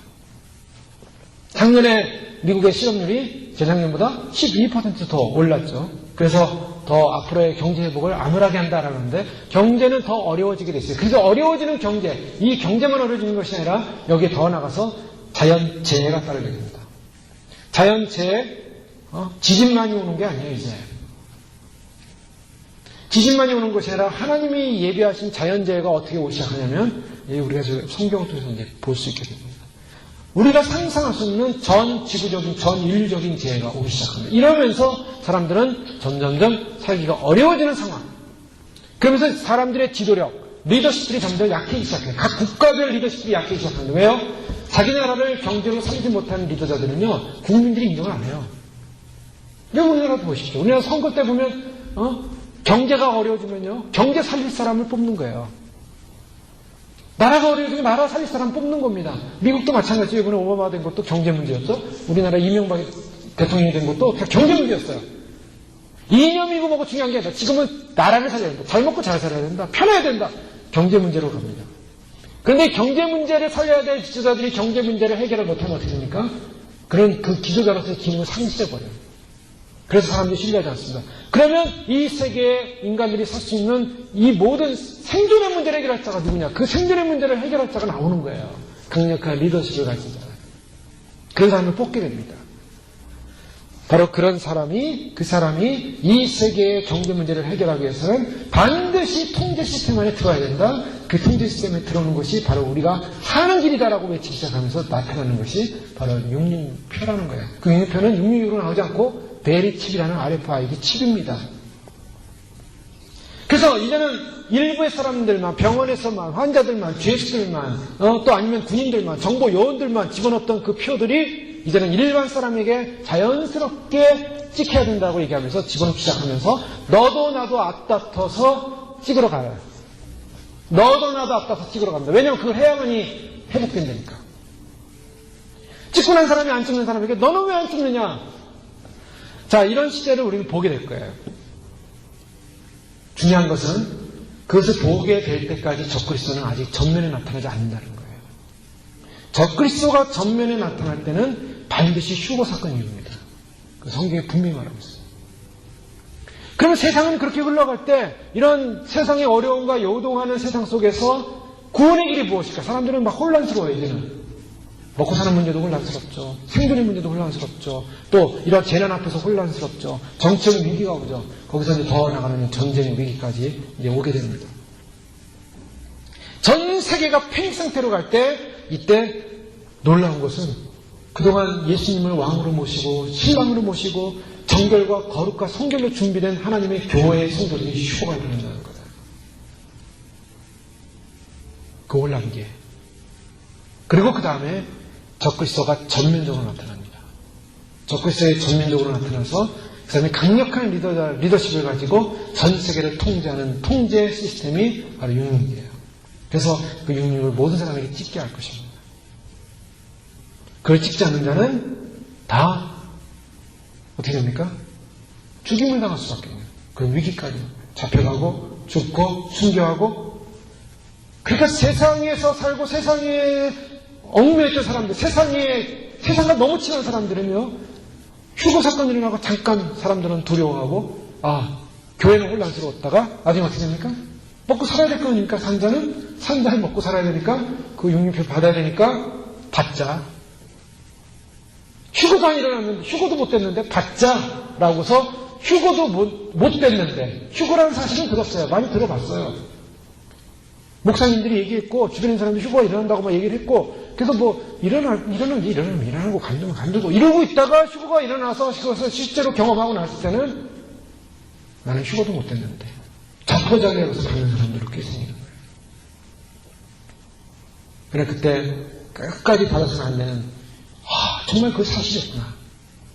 작년에 미국의 실업률이 재작년보다 12% 더 올랐죠. 그래서 더 앞으로의 경제 회복을 암울하게 한다라는데 경제는 더 어려워지게 됐어요. 그래서 어려워지는 경제, 이 경제만 어려워지는 것이 아니라 여기에 더 나가서 자연재해가 따르게 됩니다. 자연재해, 지진만이 오는 게 아니에요, 이제. 지진만이 오는 것이 아니라 하나님이 예비하신 자연재해가 어떻게 오기 시작하냐면 우리가 성경을 통해서 이제 볼 수 있게 됩니다. 우리가 상상할 수 없는 전 지구적인, 전 인류적인 재해가 오기 시작합니다. 이러면서 사람들은 점점점 살기가 어려워지는 상황. 그러면서 사람들의 지도력, 리더십들이 점점 약해지기 시작해요. 각 국가별 리더십들이 약해지기 시작합니다. 왜요? 자기 나라를 경제로 살지 못하는 리더자들은요, 국민들이 인정을 안 해요. 여러분 우리나라도 보십시오. 우리나라 선거 때 보면, 경제가 어려워지면요, 경제 살릴 사람을 뽑는 거예요. 나라가 어려워지면 나라 살릴 사람 뽑는 겁니다. 미국도 마찬가지예요. 이번에 오바마 된 것도 경제 문제였죠. 우리나라 이명박 대통령이 된 것도 다 경제 문제였어요. 이념이고 뭐고 중요한 게 아니라 지금은 나라를 살려야 된다. 잘 먹고 잘 살아야 된다. 편해야 된다. 경제 문제로 갑니다. 그런데 경제 문제를 살려야 될 지도자들이 경제 문제를 해결을 못하면 어떻게 됩니까? 그런 그 지도자로서의 기능을 상실해버려요. 그래서 사람들이 신뢰하지 않습니다. 그러면 이 세계의 인간들이 살 수 있는 이 모든 생존의 문제를 해결할 자가 누구냐? 그 생존의 문제를 해결할 자가 나오는 거예요. 강력한 리더십을 가진 자가. 그런 사람을 뽑게 됩니다. 바로 그런 사람이, 그 사람이 이 세계의 경제 문제를 해결하기 위해서는 반드시 통제 시스템 안에 들어야 된다. 그 통제 시스템에 들어오는 것이 바로 우리가 하는 길이다라고 외치기 시작하면서 나타나는 것이 바로 육륜표라는 거예요. 그 육륜표는 육륜으로 나오지 않고 베리칩이라는 RFID 칩입니다. 그래서 이제는 일부의 사람들만, 병원에서만, 환자들만, 죄수들만, 또 아니면 군인들만, 정보 요원들만 집어넣었던 그 표들이 이제는 일반 사람에게 자연스럽게 찍혀야 된다고 얘기하면서 집어넣기 시작하면서 너도 나도 앞다퉈서 찍으러 가요. 너도 나도 앞다퉈서 찍으러 갑니다. 왜냐하면 그걸 해야만이 회복된다니까. 찍고 난 사람이 안 찍는 사람에게 너는 왜 안 찍느냐? 자, 이런 시대를 우리는 보게 될 거예요. 중요한 것은 그것을 보게 될 때까지 적그리스도는 아직 전면에 나타나지 않는다는 거예요. 적그리스도가 전면에 나타날 때는 반드시 휴거 사건이 일어납니다. 그 성경에 분명히 말하고 있어요. 그러면 세상은 그렇게 흘러갈 때 이런 세상의 어려움과 요동하는 세상 속에서 구원의 길이 무엇일까? 사람들은 막 혼란스러워요, 이제는. 먹고 사는 문제도 혼란스럽죠. 생존의 문제도 혼란스럽죠. 또 이런 재난 앞에서 혼란스럽죠. 정치적 위기가 오죠. 거기서 이제 더 나가는 전쟁의 위기까지 이제 오게 됩니다. 전 세계가 패닉 상태로 갈 때 이때 놀라운 것은 그동안 예수님을 왕으로 모시고 신랑으로 모시고 정결과 거룩과 성결로 준비된 하나님의 교회의 성도들이 휴거가 일어난다는 거예요. 그 혼란 게. 그리고 그 다음에 적그리스도가 전면적으로 나타납니다. 적그리스도의 전면적으로 나타나서 그 사람이 강력한 리더십을 가지고 전 세계를 통제하는 통제 시스템이 바로 육륜이에요. 그래서 그 육륜을 모든 사람에게 찍게 할 것입니다. 그걸 찍지 않는 자는 다 어떻게 됩니까? 죽임을 당할 수밖에 없는 그런 위기까지 잡혀가고 죽고 순교하고 그러니까 세상에서 살고 세상에 얽매였던 사람들, 세상과 너무 친한 사람들은요, 휴거 사건이 일어나고 잠깐 사람들은 두려워하고, 교회는 혼란스러웠다가, 나중에 어떻게 됩니까? 먹고 살아야 될 거니까, 산자는 먹고 살아야 되니까, 그 육류표 받아야 되니까, 받자. 휴거도 안 일어났는데, 휴거도 못 됐는데, 받자라고서, 휴거도 못 됐는데, 휴거라는 사실은 들었어요. 많이 들어봤어요. 목사님들이 얘기했고, 주변에 사람들이 휴거가 일어난다고 막 얘기를 했고, 그래서 일어나는 거 간두고, 이러고 있다가 휴거가 일어나서, 그것을 실제로 경험하고 났을 때는, 나는 휴거도 못 됐는데, 자포자기하고 가는 사람들을 꽤 생기는 거예요. 그래, 그때 끝까지 받아서는 안 되는, 정말 그 사실이었구나.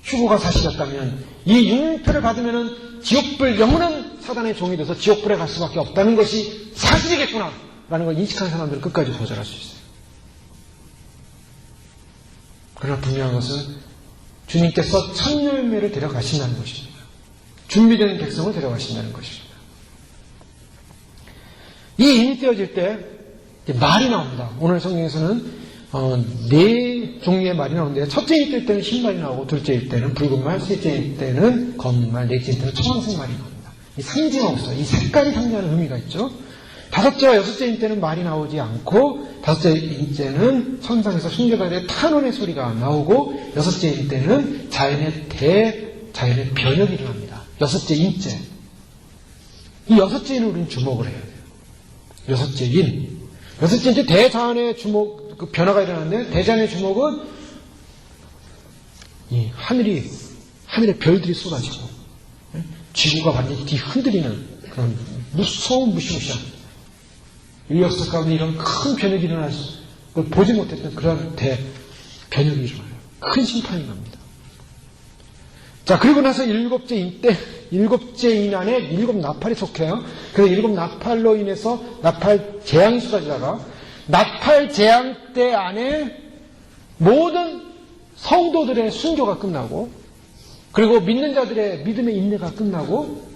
휴거가 사실이었다면, 이 육류표를 받으면은 지옥불, 영원한 사단의 종이 돼서 지옥불에 갈 수밖에 없다는 것이 사실이겠구나. 라는 걸 인식한 사람들은 끝까지 도전할 수 있어요. 그러나 분명한 것은 주님께서 첫 열매를 데려가신다는 것입니다. 준비된 백성을 데려가신다는 것입니다. 이 인이 떼어질 때 말이 나옵니다. 오늘 성경에서는 4종류의 말이 나오는데, 첫째 일 뗄 때는 흰 말이 나오고, 둘째 일 때는 붉은 말, 셋째 일 때는 검은 말, 넷째 일 때는 청황색 말이 나옵니다. 이 상징하고 있어요. 이 색깔이 상징하는 의미가 있죠. 다섯째와 여섯째인 때는 말이 나오지 않고, 다섯째인 때는 천상에서 순교자들의 탄원의 소리가 나오고, 여섯째인 때는 자연의 변혁이 일어납니다. 여섯째인째. 이 여섯째인을 우리는 주목을 해야 돼요. 여섯째인째 대자연의 그 변화가 일어났는데, 대자연의 주목은 이 하늘의 별들이 쏟아지고, 지구가 완전히 뒤흔들리는 그런 무서운 무시무시한, 이 역사 가운데 이런 큰 변혁이 일어나서 그걸 보지 못했던 그런 변혁이 일어나요. 큰 심판이 납니다. 자, 그리고 나서 일곱째 인 안에 일곱 나팔이 속해요. 그래서 일곱 나팔로 인해서 나팔 재앙수가 지나가, 나팔 재앙 때 안에 모든 성도들의 순교가 끝나고, 그리고 믿는 자들의 믿음의 인내가 끝나고,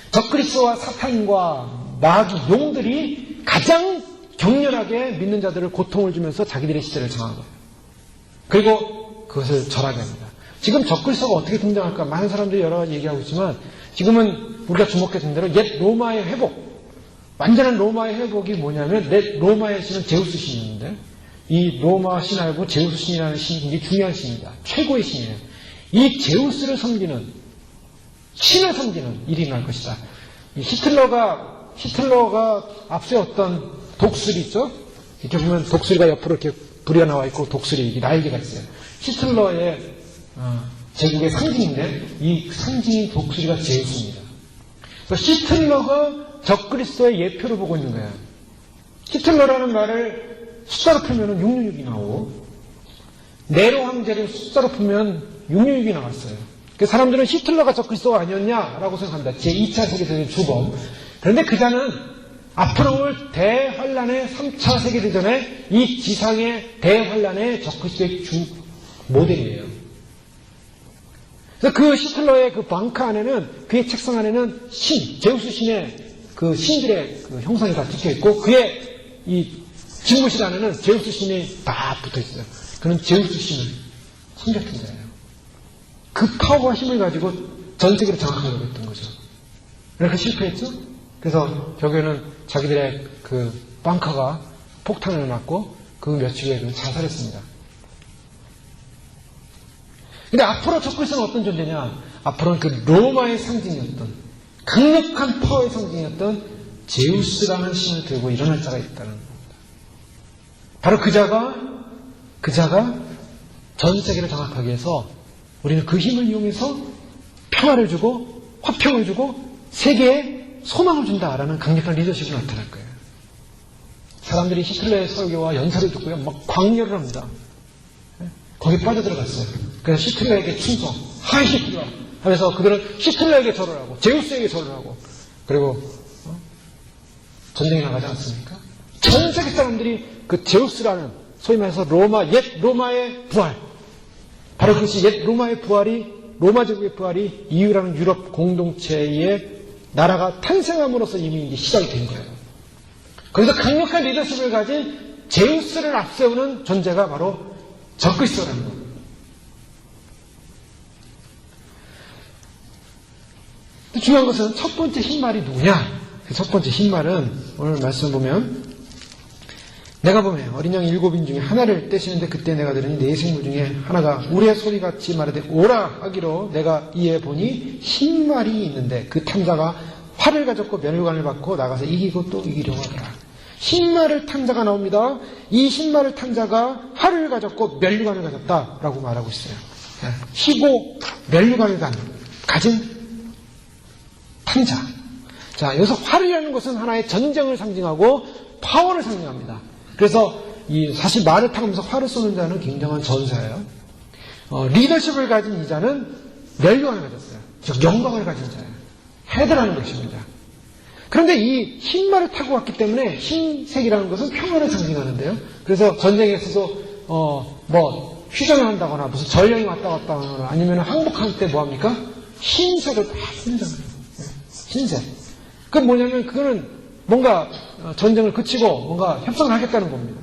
적그리스도와 사탄과 마귀, 용들이 가장 격렬하게 믿는 자들을 고통을 주면서 자기들의 시대를 정한 거예요. 그리고 그것을 절하게 합니다. 지금 적그리스도가 어떻게 등장할까? 많은 사람들이 여러 가지 얘기하고 있지만, 지금은 우리가 주목했던 대로 옛 로마의 회복, 완전한 로마의 회복이 뭐냐면, 옛 로마의 신은 제우스 신이었는데, 이 로마 신 알고 제우스 신이라는 신이 굉장히 중요한 신입니다. 최고의 신이에요. 이 제우스를 섬기는, 신을 섬기는 일이 날 것이다. 이 히틀러가 앞세웠던 독수리 있죠? 이렇게 보면 독수리가 옆으로 이렇게 부려 나와 있고, 독수리, 날개가 있어요. 히틀러의 제국의 상징인데, 이 상징인 독수리가 제우스입니다. 그래서 히틀러가 적그리스도의 예표를 보고 있는 거예요. 히틀러라는 말을 숫자로 풀면 666이 나오고, 네로 황제를 숫자로 풀면 666이 나왔어요. 그 사람들은 히틀러가 적그리스도가 아니었냐라고 생각합니다. 제2차 세계대전 주범. 그런데 그자는 앞으로 올 대환란의 3차 세계대전에 이 지상의 대환란의 적그리스도의 주 모델이에요. 그래서 그 히틀러의 그 벙커 안에는, 그의 책상 안에는 제우스 신의 그 신들의 그 형상이 다 찍혀 있고, 그의 이 집무실 안에는 제우스 신이 다 붙어 있어요. 그는 제우스 신을 섬겼던 거예요. 그 파워와 힘을 가지고 전 세계를 장악하려고 했던 거죠. 그러니까 실패했죠? 그래서 결국에는 자기들의 그 벙커가 폭탄을 맞고 그 며칠 후에 자살했습니다. 근데 앞으로 적그리스도는 어떤 존재냐? 앞으로는 그 로마의 상징이었던, 강력한 파워의 상징이었던 제우스라는 신을 들고 일어날 자가 있다는 겁니다. 바로 그자가 전 세계를 장악하기 위해서 우리는 그 힘을 이용해서 평화를 주고 화평을 주고 세계에 소망을 준다라는 강력한 리더십이 나타날 거예요. 사람들이 히틀러의 설교와 연설을 듣고요, 막 광렬을 합니다. 거기에 빠져들어갔어요. 그래서 히틀러에게 충성, 하이 히틀러 하면서 그들은 히틀러에게 절을 하고 제우스에게 절을 하고, 그리고 전쟁이 나가지 않습니까? 전 세계 사람들이 그 제우스라는, 소위 말해서 옛 로마의 부활, 바로 그것이 옛 로마의 부활이, 로마 제국의 부활이 EU라는 유럽 공동체의 나라가 탄생함으로써 이미 이제 시작이 된 거예요. 거기서 강력한 리더십을 가진 제우스를 앞세우는 존재가 바로 적그리스도라는 겁니다. 중요한 것은 첫 번째 흰말이 누구냐? 그 첫 번째 흰말은 오늘 말씀 보면 내가 보면 어린 양 7인 중에 하나를 떼시는데 그때 내가 들으니 네 생물 중에 하나가 우리의 소리같이 말하되 오라 하기로 내가 이에 보니 흰말이 있는데 그 탐자가 활을 가졌고 면류관을 받고 나가서 이기고 또 이기려고 하더라. 흰말을 탄 자가 나옵니다. 이 흰말을 탄 자가 활을 가졌고 면류관을 가졌다라고 말하고 있어요. 희고 면류관을 가진 탄 자. 자, 여기서 활이라는 것은 하나의 전쟁을 상징하고 파워를 상징합니다. 그래서 사실 말을 타면서 활을 쏘는 자는 굉장한 전사예요. 리더십을 가진 이 자는 면류관을 가졌어요. 즉 영광을 가진 자예요. 헤드라는 것입니다. 그런데 이 흰말을 타고 왔기 때문에 흰색이라는 것은 평화를 상징하는데요. 그래서 전쟁에 있어서 휴전을 한다거나 무슨 전령이 왔다 갔다 하거나 아니면 항복할 때 뭐합니까? 흰색을 다 쓰잖아요. 흰색. 그건 뭐냐면 그거는 뭔가 전쟁을 그치고 뭔가 협상을 하겠다는 겁니다.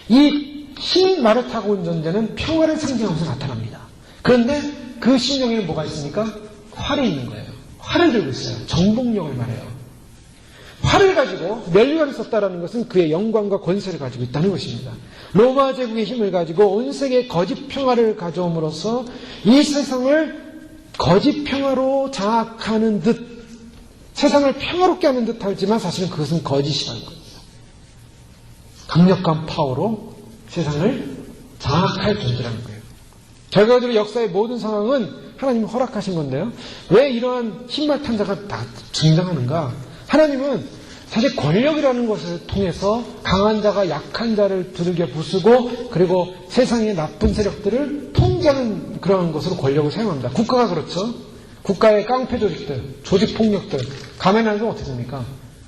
이 흰 말을 타고 온 존재는 평화를 상징하면서 나타납니다. 그런데 그 심령에는 뭐가 있습니까? 활이 있는 거예요. 활을 들고 있어요. 정복력을 말해요. 활을 가지고 면류관을 썼다라는 것은 그의 영광과 권세를 가지고 있다는 것입니다. 로마 제국의 힘을 가지고 온 세계에 거짓 평화를 가져옴으로써 이 세상을 거짓 평화로 장악하는 듯 세상을 평화롭게 하는 듯 하지만 사실은 그것은 거짓이라는 겁니다. 강력한 파워로 세상을 장악할 존재라는 거예요. 결과적으로 역사의 모든 상황은 하나님이 허락하신 건데요. 왜 이러한 흰말 탄자가 다 등장하는가? 하나님은 사실 권력이라는 것을 통해서 강한 자가 약한 자를 두들겨 부수고 그리고 세상의 나쁜 세력들을 통제하는 그런 것으로 권력을 사용합니다. 국가가 그렇죠. 국가의 깡패 조직들, 조직폭력들, 가면하면 어떻게 됩니까?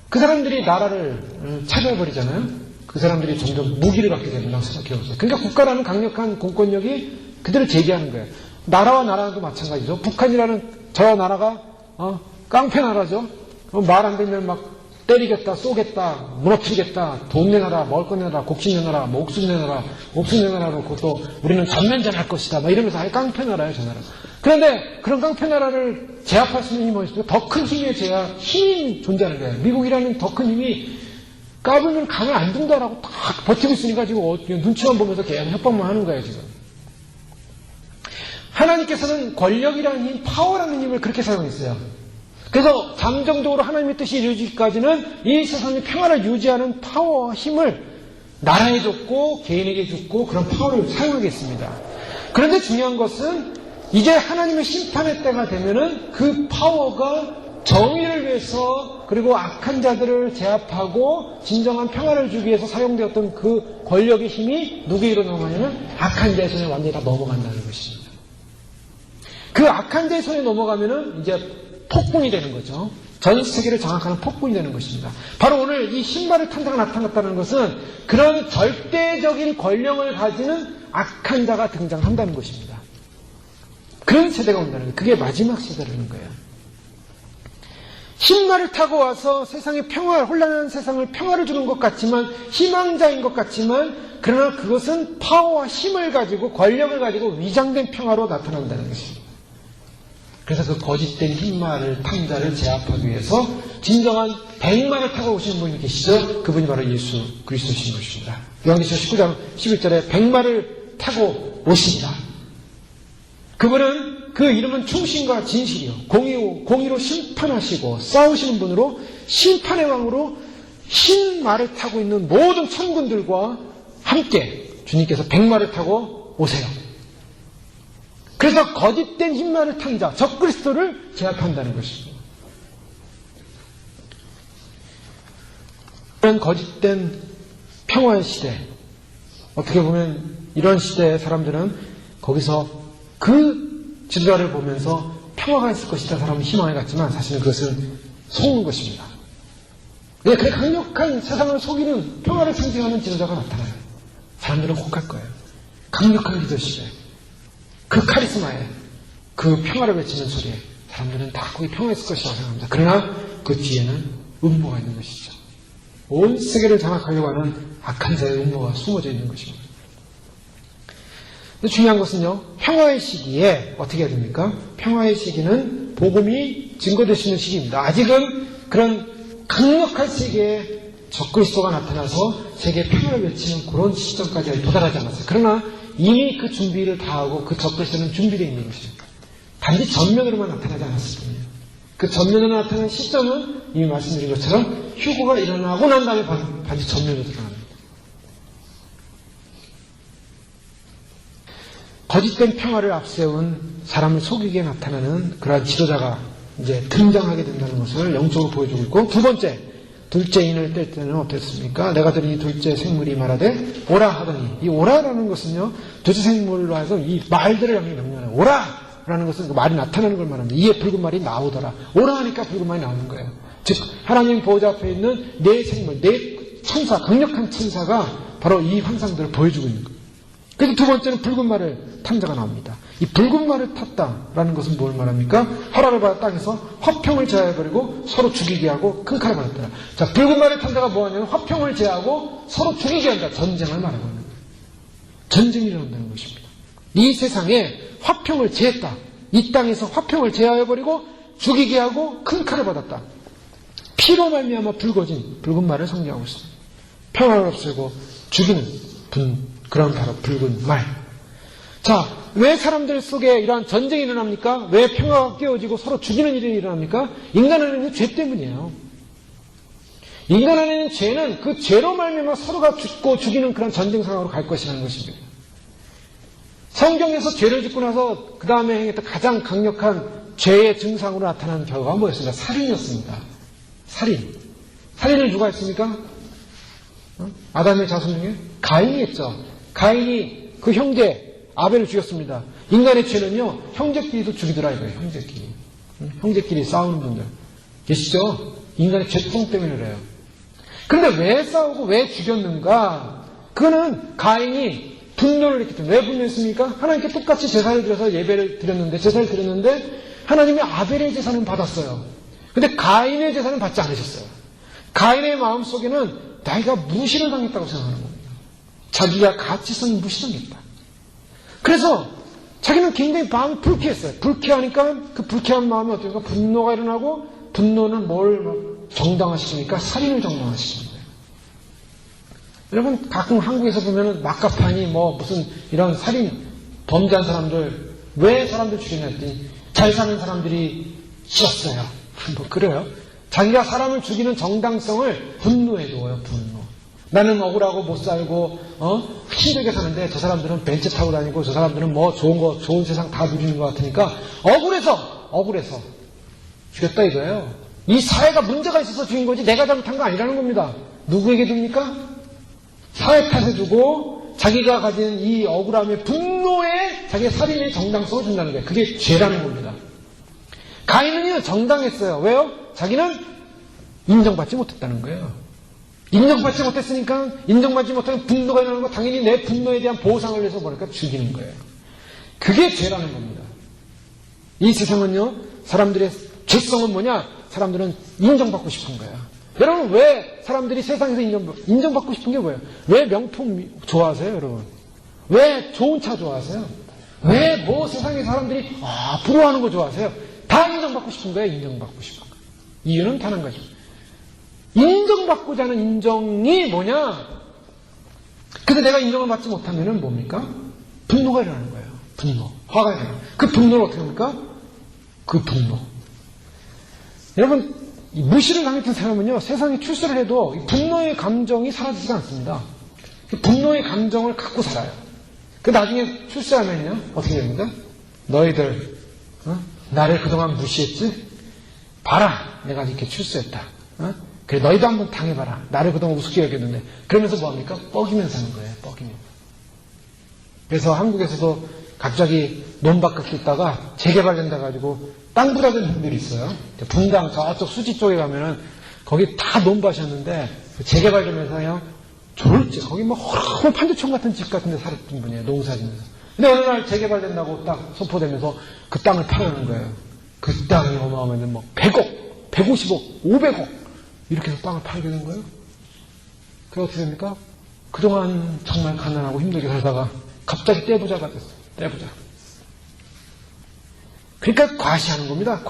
그 사람들이 나라를 차지해버리잖아요. 그 사람들이 점점 무기를 갖게 된다고 생각해보세요. 그러니까 국가라는 강력한 공권력이 그들을 제기하는 거예요. 나라와 나라도 마찬가지죠. 북한이라는 저 나라가 깡패 나라죠. 말 안 되면 막 때리겠다, 쏘겠다, 무너뜨리겠다, 돈 내놔라, 먹을 거 내놔라, 곡식 내놔라, 옥수수 내놔라, 옥수수 내놔라 놓고 또 우리는 전면전할 것이다. 막 이러면서 아예 깡패 나라예요, 저 나라. 그런데 그런 깡패 나라를 제압할 수 있는 힘이 어디 있어요? 더 큰 힘의 힘이 존재하는 거예요. 미국이라는 더 큰 힘이 까불면 가만 안 둔다라고 딱 버티고 있으니까 지금 눈치만 보면서 계속 협박만 하는 거예요, 지금. 하나님께서는 권력이라는 힘, 파워라는 힘을 그렇게 사용했어요. 그래서 잠정적으로 하나님의 뜻이 이루어지기까지는 이 세상의 평화를 유지하는 파워와 힘을 나라에 줬고 개인에게 줬고 그런 파워를 사용하겠습니다. 그런데 중요한 것은 이제 하나님의 심판의 때가 되면은 그 파워가 정의를 위해서 그리고 악한 자들을 제압하고 진정한 평화를 주기 위해서 사용되었던 그 권력의 힘이 누구에게로 넘어가냐면 악한 자의 손에 완전히 다 넘어간다는 것입니다. 그 악한 자의 손에 넘어가면은 이제 폭군이 되는 거죠. 전 세계를 장악하는 폭군이 되는 것입니다. 바로 오늘 이 신발의 탄자가 나타났다는 것은 그런 절대적인 권력을 가지는 악한 자가 등장한다는 것입니다. 그런 세대가 온다는 거예요. 그게 마지막 세대라는 거예요. 흰말을 타고 와서 세상의 평화, 혼란한 세상을 평화를 주는 것 같지만 희망자인 것 같지만 그러나 그것은 파워와 힘을 가지고 권력을 가지고 위장된 평화로 나타난다는 것입니다. 그래서 그 거짓된 흰말을 탄 자를 제압하기 위해서 진정한 백마를 타고 오시는 분이 계시죠. 그분이 바로 예수 그리스도신 것입니다. 요한계시록 19장 11절에 백마를 타고 오십니다. 그분은 그 이름은 충신과 진실이요 공의로 심판하시고 싸우시는 분으로 심판의 왕으로 흰 말을 타고 있는 모든 천군들과 함께 주님께서 백마를 타고 오세요. 그래서 거짓된 흰말을 탄 자, 적그리스도를 제압한다는 것입니다. 이런 거짓된 평화의 시대, 어떻게 보면 이런 시대의 사람들은 거기서 그 지도자를 보면서 평화가 있을 것이다 사람은 희망을 갖지만 사실은 그것은 속은 것입니다. 그 강력한 세상을 속이는 평화를 상징하는 지도자가 나타나요. 사람들은 혹할 거예요. 강력한 리더십에 그 카리스마에 그 평화를 외치는 소리에 사람들은 다 거기 평화했을 것이라고 생각합니다. 그러나 그 뒤에는 음모가 있는 것이죠. 온 세계를 장악하려고 하는 악한 자의 음모가 숨어져 있는 것입니다. 근데 중요한 것은요, 평화의 시기에 어떻게 해야 됩니까? 평화의 시기는 복음이 증거될 수 있는 시기입니다. 아직은 그런 강력한 세계에 적그리스도가 나타나서 세계에 평화를 외치는 그런 시점까지 도달하지 않았어요. 그러나 이미 그 준비를 다 하고 그 적그리스도는 준비되어 있는 것입니다. 단지 전면으로만 나타나지 않았을 뿐이에요. 그 전면으로 나타나는 시점은 이미 말씀드린 것처럼 휴거가 일어나고 난 다음에 반드시 전면으로 드러납니다. 거짓된 평화를 앞세운 사람을 속이게 나타나는 그러한 지도자가 이제 등장하게 된다는 것을 영적으로 보여주고 있고, 두 번째, 둘째 인을 뗄 때는 어땠습니까? 내가 들은 이 둘째 생물이 말하되 오라 하더니, 이 오라라는 것은요, 둘째 생물로 해서 이 말들을 향해 명령하는 오라! 라는 것은 그 말이 나타나는 걸 말합니다. 이에 붉은 말이 나오더라. 오라 하니까 붉은 말이 나오는 거예요. 즉 하나님 보호자 앞에 있는 네 생물, 네 천사, 강력한 천사가 바로 이 환상들을 보여주고 있는 거예요. 그래서 두 번째는 붉은 말을 탄 자가 나옵니다. 이 붉은 말을 탔다라는 것은 뭘 말합니까? 허락을 받아 땅에서 화평을 제하여버리고 서로 죽이게 하고 큰 칼을 받았더라. 자, 붉은 말을 탄 자가 뭐하냐면 화평을 제하고 서로 죽이게 한다. 전쟁을 말하고 있는 거예요. 전쟁이 일어난다는 것입니다. 이 세상에 화평을 제했다. 이 땅에서 화평을 제하여버리고 죽이게 하고 큰 칼을 받았다. 피로 말미암아 붉어진 붉은 말을 상징하고 있습니다. 평화를 없애고 죽이는 그런 바로 붉은 말. 자, 왜 사람들 속에 이러한 전쟁이 일어납니까? 왜 평화가 깨어지고 서로 죽이는 일이 일어납니까? 인간 안에 있는 죄 때문이에요. 인간 안에 있는 죄는 그 죄로 말미암아 서로가 죽고 죽이는 그런 전쟁 상황으로 갈 것이라는 것입니다. 성경에서 죄를 짓고 나서 그 다음에 행했던 가장 강력한 죄의 증상으로 나타나는 결과가 뭐였습니까? 살인이었습니다. 살인을 누가 했습니까? 아담의 자손 중에 가인이 했죠. 가인이 그 형제 아벨을 죽였습니다. 인간의 죄는요, 형제끼리도 죽이더라 이거예요. 형제끼리 싸우는 분들 계시죠? 인간의 죄성 때문에 그래요. 그런데 왜 싸우고 왜 죽였는가? 그거는 가인이 분노를 했기 때문에. 왜 분노했습니까? 하나님께 똑같이 제사를 드려서 제사를 드렸는데 하나님이 아벨의 제사는 받았어요. 근데 가인의 제사는 받지 않으셨어요. 가인의 마음속에는 내가 무시를 당했다고 생각하는 겁니다. 자기가 가치성 무시당했다. 그래서 자기는 굉장히 마음이 불쾌했어요. 불쾌하니까 그 불쾌한 마음이 어떻습니까? 분노가 일어나고, 분노는 뭘 정당화시킵니까? 살인을 정당화시킵니다. 여러분 가끔 한국에서 보면은 막가판이 무슨 이런 살인 범죄한 사람들 왜 사람들 죽이냐 했더니 잘 사는 사람들이 싫었어요. 그래요. 자기가 사람을 죽이는 정당성을 분노에 두어요. 분노. 나는 억울하고 못 살고 힘들게 사는데 저 사람들은 벤츠 타고 다니고 저 사람들은 좋은 세상 다 누리는 것 같으니까 억울해서 죽였다 이거예요. 이 사회가 문제가 있어서 죽인 거지 내가 잘못한 거 아니라는 겁니다. 누구에게 둡니까? 사회 탓에 두고 자기가 가진 이 억울함의 분노에 자기의 살인의 정당성을 준다는 거예요. 그게 죄라는 겁니다. 가인은요 정당했어요. 왜요? 자기는 인정받지 못했다는 거예요. 인정받지 못했으니까 인정받지 못하는 분노가 일어나는 거 당연히 내 분노에 대한 보상을 위해서 뭐랄까 죽이는 거예요. 그게 죄라는 겁니다. 이 세상은요 사람들의 죄성은 뭐냐? 사람들은 인정받고 싶은 거예요. 여러분 왜 사람들이 세상에서 인정받고 싶은 게 뭐예요? 왜 명품 좋아하세요 여러분? 왜 좋은 차 좋아하세요? 왜 세상에 사람들이 부러워하는 거 좋아하세요? 다 인정받고 싶은 거예요. 인정받고 싶은 거. 이유는 단 한 가지. 인정받고자 하는 인정이 뭐냐? 근데 내가 인정을 받지 못하면은 뭡니까? 분노가 일어나는 거예요. 분노. 화가 일어나요. 그 분노를 어떻게 합니까? 그 분노. 여러분 무시를 당했던 사람은요 세상에 출세를 해도 분노의 감정이 사라지지가 않습니다. 분노의 감정을 갖고 살아요. 그 나중에 출세하면요 어떻게 됩니까? 너희들 나를 그동안 무시했지? 봐라 내가 이렇게 출세했다. 그래 너희도 한번 당해봐라. 나를 그동안 우습게 여겼는데. 그러면서 뭐합니까? 뻐기면서 하는 거예요. 뻐기면서. 그래서 한국에서도 갑자기 논밭 긁다가 재개발된다 가지고 땅 부자된 분들이 있어요. 분당 저쪽 수지 쪽에 가면은 거기 다 논밭이었는데 재개발되면서 그냥 졸지 거기 허름한 판교촌 같은 집 같은 데 살았던 분이에요. 농사짓면서. 근데 어느 날 재개발된다고 딱 선포되면서 그 땅을 팔아는 거예요. 그 땅이 어마어마한데 100억, 150억, 500억 이렇게 해서 땅을 팔게 된 거예요. 그게 어떻게 됩니까? 그동안 정말 가난하고 힘들게 살다가 갑자기 떼부자가 됐어요. 떼부자. 그러니까 과시하는 겁니다.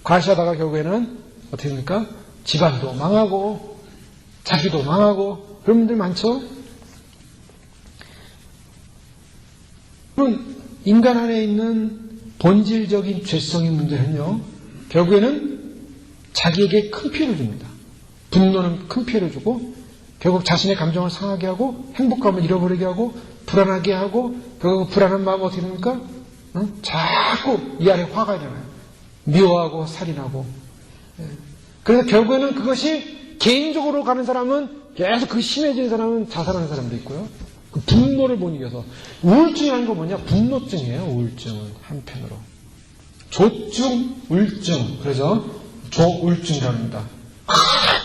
과시하다가 결국에는 어떻게 됩니까? 집안도 망하고 자기도 망하고 그런 분들 많죠? 그럼 인간 안에 있는 본질적인 죄성의 문제는요, 결국에는 자기에게 큰 피해를 줍니다. 분노는 큰 피해를 주고 결국 자신의 감정을 상하게 하고 행복감을 잃어버리게 하고 불안하게 하고 결국 불안한 마음은 어떻게 됩니까? 자꾸 이 안에 화가 일어나요. 미워하고 살인하고. 그래서 결국에는 그것이 개인적으로 가는 사람은 계속 그 심해지는 사람은 자살하는 사람도 있고요. 그 분노를 못 이겨서. 우울증이라는 건 뭐냐? 분노증이에요. 우울증은 한편으로. 조증, 울증. 그래서 조울증이라고 합니다.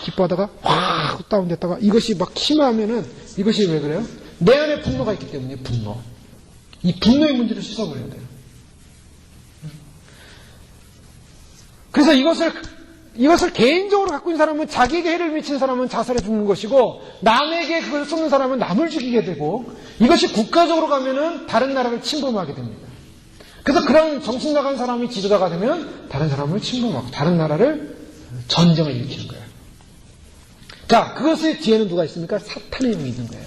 기뻐하다가 확 다운됐다가 이것이 막 심하면은 이것이 왜 그래요? 내 안에 분노가 있기 때문에 분노. 이 분노의 문제를 씻어버려야 돼요. 그래서 이것을 개인적으로 갖고 있는 사람은 자기에게 해를 미치는 사람은 자살해 죽는 것이고 남에게 그걸 쏟는 사람은 남을 죽이게 되고 이것이 국가적으로 가면은 다른 나라를 침범하게 됩니다. 그래서 그런 정신 나간 사람이 지도자가 되면 다른 사람을 침범하고 다른 나라를 전쟁을 일으키는 거예요. 자, 그것의 뒤에는 누가 있습니까? 사탄의 힘이 있는 거예요.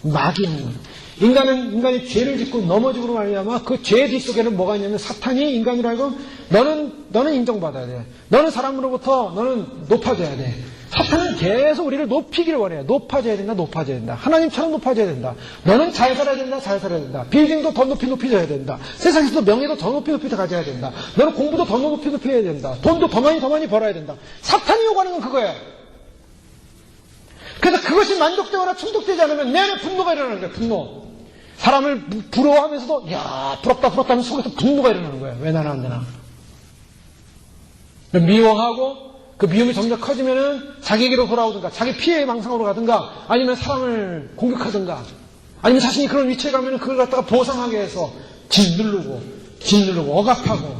마귀의 힘. 인간이 죄를 짓고 넘어지고 말미암아 그 죄 뒤속에는 뭐가 있냐면 사탄이 인간으로 하여금 너는 인정받아야 돼. 너는 사람으로부터 너는 높아져야 돼. 사탄은 계속 우리를 높이기를 원해요. 높아져야 된다. 하나님처럼 높아져야 된다. 너는 잘 살아야 된다. 빌딩도 더 높여져야 된다. 세상에서도 명예도 더 높이 가져야 된다. 너는 공부도 더 높이 해야 된다. 돈도 더 많이 벌어야 된다. 사탄이 요구하는 건 그거예요. 그래서 그것이 만족되거나 충족되지 않으면 내 안에 분노가 일어나는 거예요. 분노. 사람을 부러워하면서도 야 부럽다 하면 속에서 분노가 일어나는 거예요. 왜 나는 안 되나. 미워하고 그 미움이 점점 커지면은 자기에게로 돌아오든가 자기 피해의 망상으로 가든가 아니면 사람을 공격하든가 아니면 자신이 그런 위치에 가면은 그걸 갖다가 보상하게 해서 짓누르고 억압하고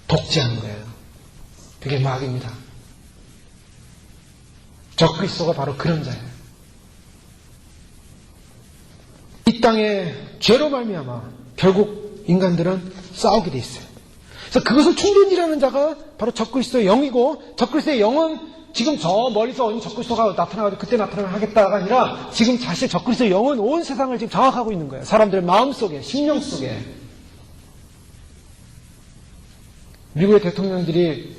독재하는 거예요. 그게 마귀입니다. 적그리스도가 바로 그런 자예요. 이 땅에 죄로 말미암아 결국 인간들은 싸우게 돼 있어요. 그래서 그것을 충분히라는 자가 바로 적그리스도의 영이고 적그리스도의 영은 지금 저 멀리서 적그리스도가 나타나가지고 그때 나타나면 하겠다가 아니라 지금 사실 적그리스도의 영은 온 세상을 지금 장악하고 있는 거예요. 사람들의 마음속에, 심령 속에. 미국의 대통령들이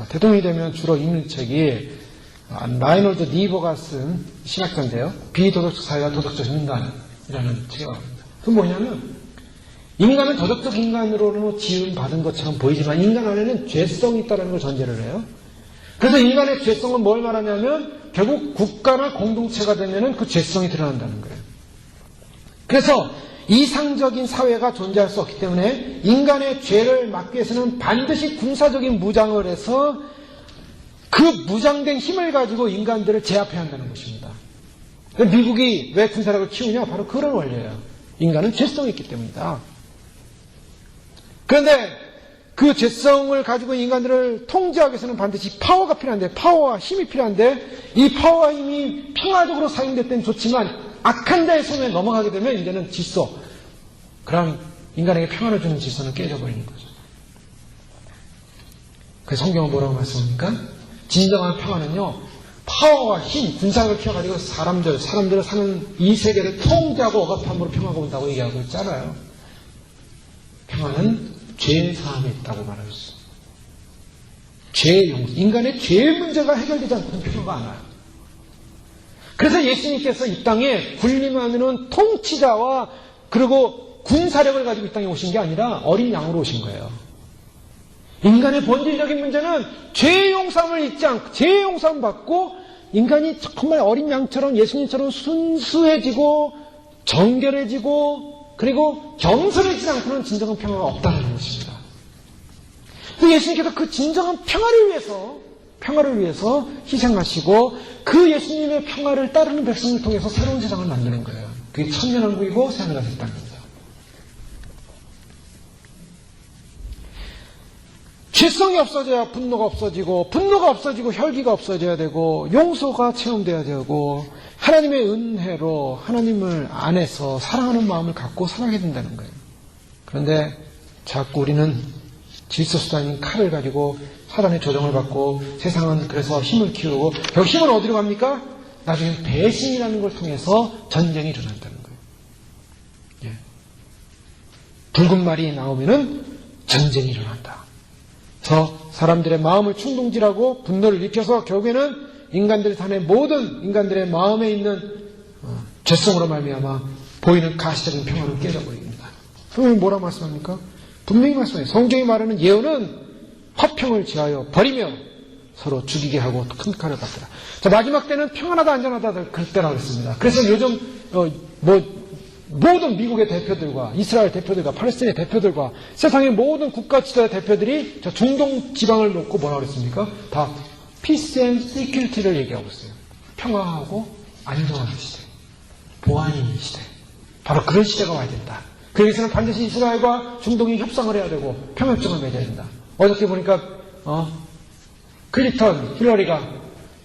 대통령이 되면 주로 읽는 책이 라이놀드 니버가 쓴 신학자인데요. 비도덕적 사회와 도덕적 인간이라는 책이 나옵니다. 그건 뭐냐면 인간은 도덕적 인간으로 지음받은 것처럼 보이지만 인간 안에는 죄성이 있다는 걸 전제를 해요. 그래서 인간의 죄성은 뭘 말하냐면 결국 국가나 공동체가 되면은 그 죄성이 드러난다는 거예요. 그래서 이상적인 사회가 존재할 수 없기 때문에 인간의 죄를 막기 위해서는 반드시 군사적인 무장을 해서 그 무장된 힘을 가지고 인간들을 제압해야 한다는 것입니다. 미국이 왜 군사력을 키우냐? 바로 그런 원리예요. 인간은 죄성이 있기 때문이다. 그런데 그 죄성을 가지고 인간들을 통제하기 위해서는 반드시 파워가 필요한데, 파워와 힘이 필요한데, 이 파워와 힘이 평화적으로 사용될 때는 좋지만 악한 자의 손에 넘어가게 되면 이제는 질서, 그럼 인간에게 평화를 주는 질서는 깨져버리는 거죠. 그래서 성경은 뭐라고 말씀합니까? 진정한 평화는요, 파워와 힘, 군사력을 키워가지고 사람들을 사는 이 세계를 통제하고 억압함으로 평화가 온다고 얘기하고 있잖아요. 평화는 죄 사함에 있다고 말하고 있어요. 죄의 용서, 인간의 죄의 문제가 해결되지 않고는 평화가 안 와요. 그래서 예수님께서 이 땅에 군림하는 통치자와 그리고 군사력을 가지고 이 땅에 오신 게 아니라 어린 양으로 오신 거예요. 인간의 본질적인 문제는 죄의 용서함을 잊지 않고 죄의 용서함 받고 인간이 정말 어린 양처럼 예수님처럼 순수해지고 정결해지고 그리고 겸손해지지 않고는 진정한 평화가 없다는 것입니다. 예수님께서 그 진정한 평화를 위해서 희생하시고 그 예수님의 평화를 따르는 백성을 통해서 새로운 세상을 만드는 거예요. 그게 천년왕국이고 새하늘과 새 땅입니다. 질성이 없어져야 분노가 없어지고, 분노가 없어지고 혈기가 없어져야 되고, 용서가 체험돼야 되고, 하나님의 은혜로 하나님을 안에서 사랑하는 마음을 갖고 살아야 된다는 거예요. 그런데 자꾸 우리는 질서수단인 칼을 가지고 사단의 조정을 받고, 세상은 그래서 힘을 키우고, 결국 힘은 어디로 갑니까? 나중에 배신이라는 걸 통해서 전쟁이 일어난다는 거예요. 예. 붉은 말이 나오면은 전쟁이 일어난다. 그래서 사람들의 마음을 충동질하고 분노를 일으켜서 결국에는 인간들 산의 모든 인간들의 마음에 있는 죄성으로 말미암아 보이는 가시적인 평화를 깨져버립니다. 성경이 뭐라고 말씀합니까? 분명히 말씀해요. 성경이 말하는 예언은 화평을 지하여 버리며 서로 죽이게 하고 큰 칼을 받더라. 자, 마지막 때는 평안하다 안전하다 그때라고 했습니다. 그래서 요즘 모든 미국의 대표들과 이스라엘 대표들과 팔레스틴의 대표들과 세상의 모든 국가 지도자 대표들이 저 중동 지방을 놓고 뭐라고 그랬습니까? 다 Peace and Security를 얘기하고 있어요. 평화하고 안정한 시대, 보안이 있는 시대. 바로 그런 시대가 와야 된다. 그 위해서는 반드시 이스라엘과 중동이 협상을 해야 되고 평화협정을 맺어야 된다. 어저께 보니까 클린턴, 힐러리가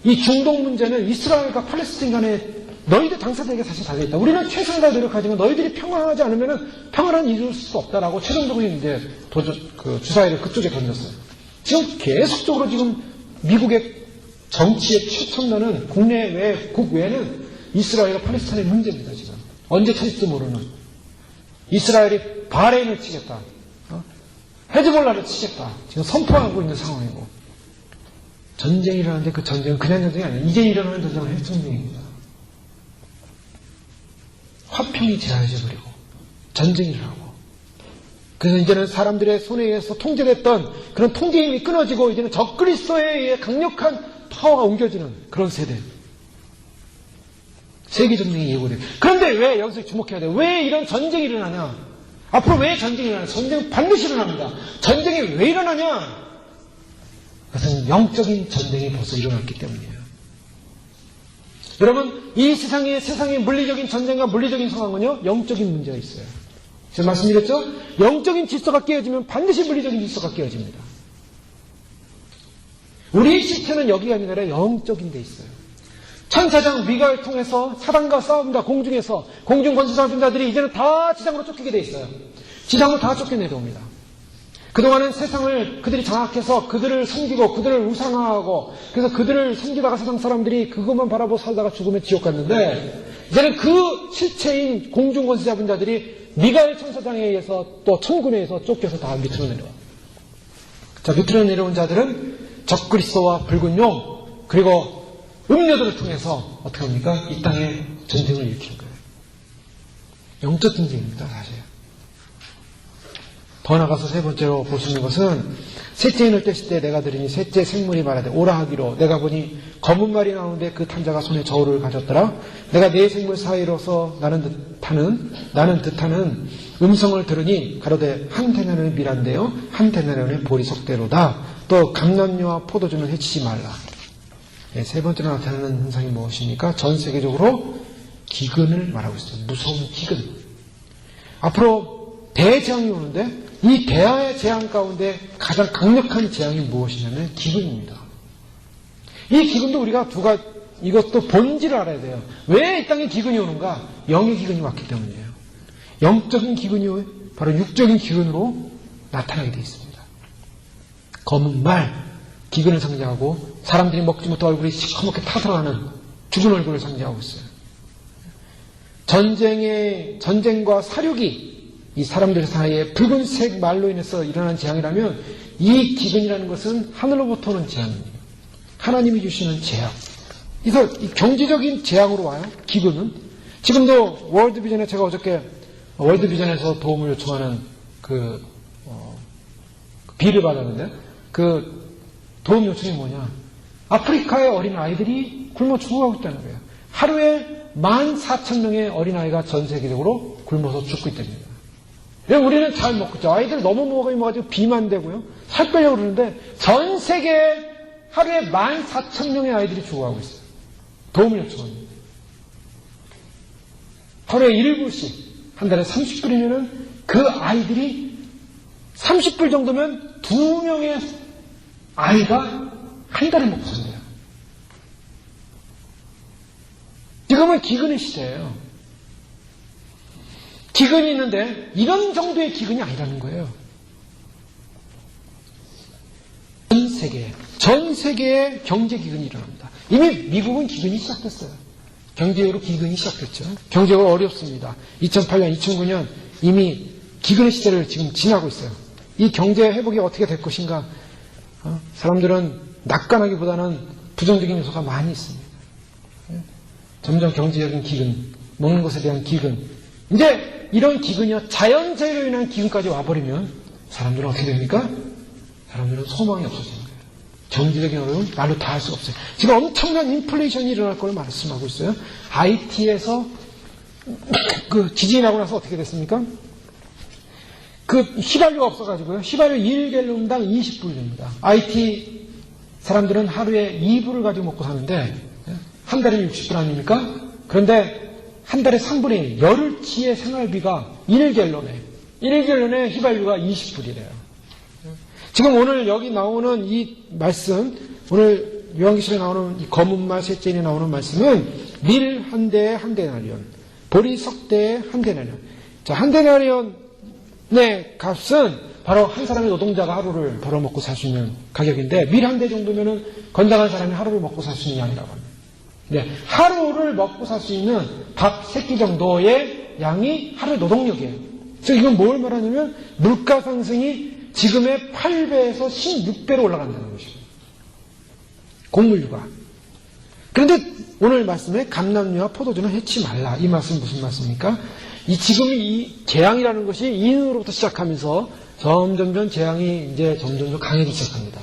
이 중동 문제는 이스라엘과 팔레스틴 간에 너희들 당사자에게 사실 달려있다. 우리는 최선을 다해 노력하지만 너희들이 평화하지 않으면 평화는 이룰 수 없다라고 최종적으로 이제 주사위를 그쪽에 던졌어요. 지금 계속적으로 지금 미국의 정치의 최첨단은 국내외, 국외는 이스라엘과 팔레스타인의 문제입니다, 지금. 언제 터질지 모르는. 이스라엘이 바레인을 치겠다. 헤즈볼라를 치겠다. 지금 선포하고 있는 상황이고. 전쟁이 일어나는데 그 전쟁은 그냥 전쟁이 아니에요. 이제 일어나는 전쟁은 핵전쟁입니다. 화평이 제한해져 버리고 전쟁이 일어나고. 그래서 이제는 사람들의 손에 의해서 통제됐던 그런 통제 힘이 끊어지고 이제는 적그리스도에 의해 강력한 파워가 옮겨지는 그런 세대. 세계전쟁이 예고돼요. 그런데 왜 여기서 주목해야 돼요? 왜 이런 전쟁이 일어나냐? 앞으로 왜 전쟁이 일어나냐? 전쟁은 반드시 일어납니다. 전쟁이 왜 일어나냐? 그것은 영적인 전쟁이 벌써 일어났기 때문이에요. 여러분, 이 세상의 물리적인 전쟁과 물리적인 상황은요, 영적인 문제가 있어요. 제가 말씀드렸죠? 영적인 질서가 깨어지면 반드시 물리적인 질서가 깨어집니다. 우리의 시체는 여기가 아니라 영적인 데 있어요. 천사장 미가를 통해서 사단과 싸웁니다. 공중에서. 공중 권세자들이 이제는 다 지상으로 쫓기게 돼 있어요. 지상으로 다 쫓겨내려옵니다. 그동안은 세상을 그들이 장악해서 그들을 섬기고 그들을 우상화하고 그래서 그들을 섬기다가 세상 사람들이 그것만 바라보고 살다가 죽으면 지옥 갔는데 이제는 그 실체인 공중 권세자분 자들이 미가엘 천사장에 의해서 또 천군에 의해서 쫓겨서 다 밑으로 내려와. 자, 밑으로 내려온 자들은 적그리스도와 붉은 용 그리고 음료들을 통해서 어떻게 합니까? 이 땅에 전쟁을 일으키는 거예요. 영적 전쟁입니다, 사실. 더 나가서 세 번째로 볼 수 있는 것은 셋째 인을 떼실 때 내가 들으니 셋째 생물이 말하되 오라 하기로 내가 보니 검은 말이 나오는데 그 탄자가 손에 저울을 가졌더라. 내가 네 생물 사이로서 나는 듯하는 음성을 들으니 가로되 한 데나리온의 미란데요 한 데나리온의 보리 속대로다. 또 감람류와 포도주는 해치지 말라. 네, 세 번째로 나타나는 현상이 무엇입니까? 전 세계적으로 기근을 말하고 있어요. 무서운 기근. 앞으로 대재앙이 오는데 이 대하의 재앙 가운데 가장 강력한 재앙이 무엇이냐면 기근입니다. 이 기근도 우리가 이것도 본질을 알아야 돼요. 왜 이 땅에 기근이 오는가? 영의 기근이 왔기 때문이에요. 영적인 기근이 바로 육적인 기근으로 나타나게 되어 있습니다. 검은 말, 기근을 상징하고 사람들이 먹지 못해 얼굴이 시커멓게 타들어가는 죽은 얼굴을 상징하고 있어요. 전쟁과 사륙이 이 사람들 사이에 붉은색 말로 인해서 일어난 재앙이라면 이 기근이라는 것은 하늘로부터 오는 재앙입니다. 하나님이 주시는 재앙. 그래서 이 경제적인 재앙으로 와요. 기근은. 지금도 월드비전에 제가 어저께 월드비전에서 도움을 요청하는 비를 받았는데 그 도움 요청이 뭐냐. 아프리카의 어린 아이들이 굶어 죽어가고 있다는 거예요. 하루에 14,000명의 어린 아이가 전 세계적으로 굶어서 죽고 있답니다. 우리는 잘 먹고 있죠. 아이들 너무 먹어가지고 비만 되고요. 살 빼려고 그러는데 전 세계에 하루에 14,000명의 아이들이 죽어가고 있어요. 도움을 요청합니다. 하루에 1불씩 한 달에 30불이면은 그 아이들이 30불 정도면 2명의 아이가 한 달을 먹고 산대요. 지금은 기근의 시대예요. 기근이 있는데 이런 정도의 기근이 아니라는 거예요. 전 세계에 경제 기근이 일어납니다. 이미 미국은 기근이 시작됐어요. 경제로 기근이 시작됐죠. 경제가 어렵습니다. 2008년, 2009년 이미 기근의 시대를 지금 지나고 있어요. 이 경제 회복이 어떻게 될 것인가? 사람들은 낙관하기보다는 부정적인 요소가 많이 있습니다. 점점 경제적인 기근, 먹는 것에 대한 기근. 이제 이런 기근이요, 자연재해로 인한 기근까지 와버리면 사람들은 어떻게 됩니까? 사람들은 소망이 없어지는 거예요. 경제적인 어려움 말로 다 할 수가 없어요. 지금 엄청난 인플레이션이 일어날 걸 말씀하고 있어요. IT에서 그 지진이 나고 나서 어떻게 됐습니까? 그 휘발유가 없어가지고요. 휘발유 1갤론당 20불입니다. IT 사람들은 하루에 2불을 가지고 먹고 사는데 한 달에 60불 아닙니까? 그런데 한 달에 3분의 1, 열흘치의 생활비가 1갤론에 휘발유가 20불이래요. 지금 오늘 여기 나오는 이 말씀, 오늘 요한계시록에 나오는 이 검은말 셋째에 나오는 말씀은 밀 한 대에 한 데나리온, 보리 석 대에 한 데나리온. 자, 한 데나리온의 값은 바로 한 사람의 노동자가 하루를 벌어먹고 살 수 있는 가격인데, 밀 한 대 정도면은 건강한 사람이 하루를 먹고 살 수 있는 양이라고 합니다. 네, 하루를 먹고 살 수 있는 밥 3끼 정도의 양이 하루의 노동력이에요. 즉 이건 뭘 말하냐면 물가 상승이 지금의 8배에서 16배로 올라간다는 것입니다. 곡물류가. 그런데 오늘 말씀에 감람류와 포도주는 해치 말라. 이 말씀은 무슨 말씀입니까? 지금 이 재앙이라는 것이 인으로부터 시작하면서 점점 재앙이 이제 점점 강해지기 시작합니다.